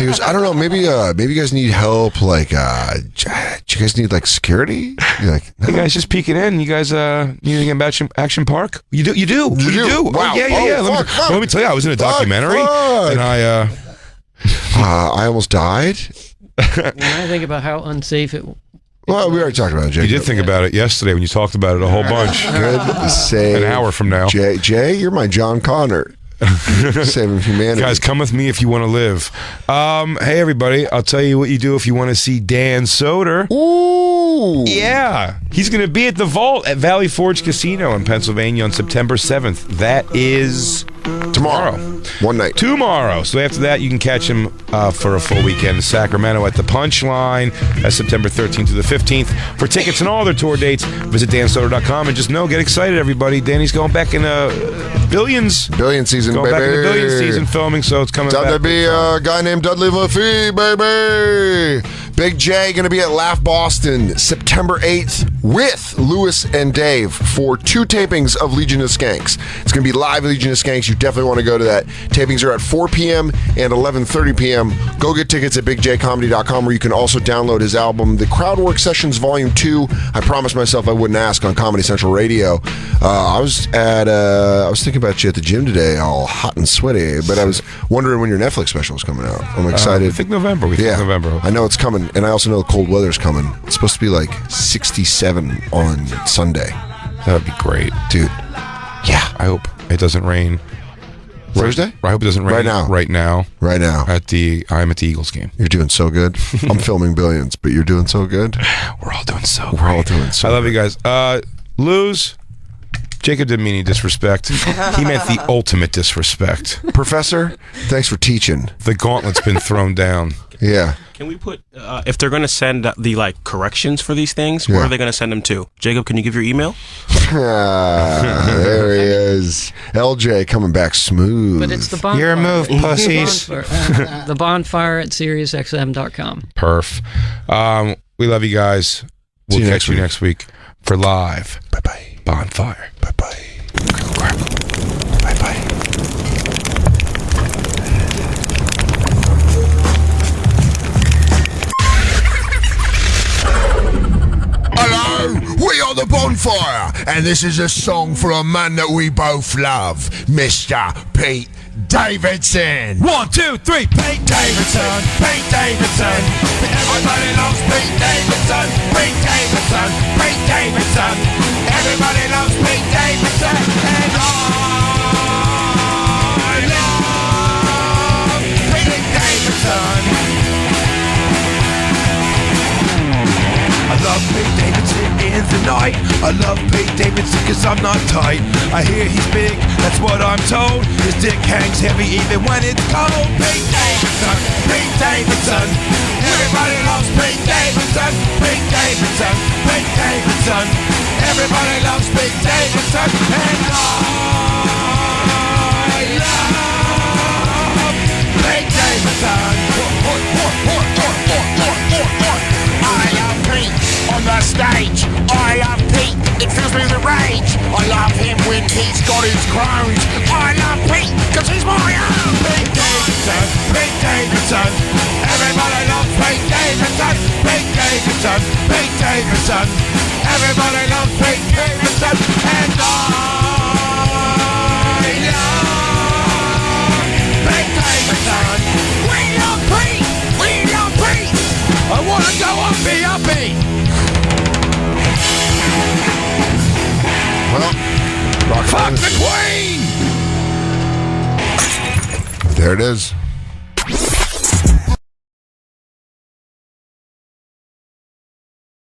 goes, I don't know, maybe you guys need help, like do you guys need like security? You're like, no. Hey guys, just peeking in. You guys need anything about Action Park? You do. Wow. Oh, yeah. Let me tell you, I was in a documentary and I almost died. When I think about how unsafe it was. Well, we already talked about it, Jay. You did think about it yesterday when you talked about it a whole bunch. Good save. An hour from now. Jay, you're my John Connor. Saving humanity. Guys, come with me if you want to live. Hey, everybody, I'll tell you what you do if you want to see Dan Soder. Ooh. Yeah. He's going to be at the Vault at Valley Forge Casino in Pennsylvania on September 7th. That is tomorrow. One night. Tomorrow. So after that, you can catch him for a full weekend in Sacramento at the Punchline. That's September 13th to the 15th. For tickets and all their tour dates, visit dansoder.com and just get excited, everybody. Danny's going back in Billions. Billion season, Going baby. back in the Billions season filming, so it's coming Time back. to be a guy named Dudley Laffey, baby. Big J going to be at Laugh Boston September 8th with Lewis and Dave for 2 tapings of Legion of Skanks. It's going to be live Legion of Skanks. You definitely want to go to that. Tapings are at 4 p.m. and 11:30 p.m. Go get tickets at bigjcomedy.com, where you can also download his album, The Crowdwork Sessions Volume 2. I promised myself I wouldn't ask on Comedy Central Radio. I was thinking about you at the gym today, all hot and sweaty, but I was wondering when your Netflix special is coming out. I'm excited. I think November. We think November. I know it's coming, and I also know the cold weather's coming. It's supposed to be like 67 on Sunday. That would be great. Dude. Yeah. I hope it doesn't rain. Thursday? I hope it doesn't rain Right now. I'm at the Eagles game. You're doing so good. I'm filming Billions, but you're doing so good. We're all doing so We're all doing so I love you guys. Lose. Jacob didn't mean any disrespect. He meant the ultimate disrespect. Professor, thanks for teaching. The gauntlet's been thrown down. Yeah. Can we put, if they're going to send the corrections for these things, where are they going to send them to? Jacob, can you give your email? There he is. LJ coming back smooth. But it's the bonfire. Your move, pussies. The bonfire at SiriusXM.com. Perf. We love you guys. We'll catch you next week for live. Bye-bye. Bonfire. Bye-bye. Bye-bye. Hello, we are the Bonfire, and this is a song for a man that we both love, Mr. Pete Davidson. 1, 2, 3, Pete Davidson, Pete Davidson. Everybody loves Pete Davidson. Pete Davidson, Pete Davidson. Everybody loves Pete Davidson. And I love Pete Davidson. I love Pete Davidson in the night. I love Pete Davidson cause I'm not tight. I hear he's big, that's what I'm told. His dick hangs heavy even when it's cold. Pete Davidson, Pete Davidson. Everybody loves Pete Davidson. Pete Davidson, Pete Davidson. Everybody loves Pete Davidson. And I love Pete Davidson. I love Pete on the stage. I love Pete, it fills me with rage. I love him when he's got his crones. I love Pete, cause he's my own. Pete Davidson, Pete Davidson. Everybody loves Pete Davidson. Pete Davidson, Pete Davidson. Everybody loves Pete Davidson. And I love Pete Davidson. We love Pete, we love Pete. I wanna go uppy. Well, Fuck the Queen! there it is.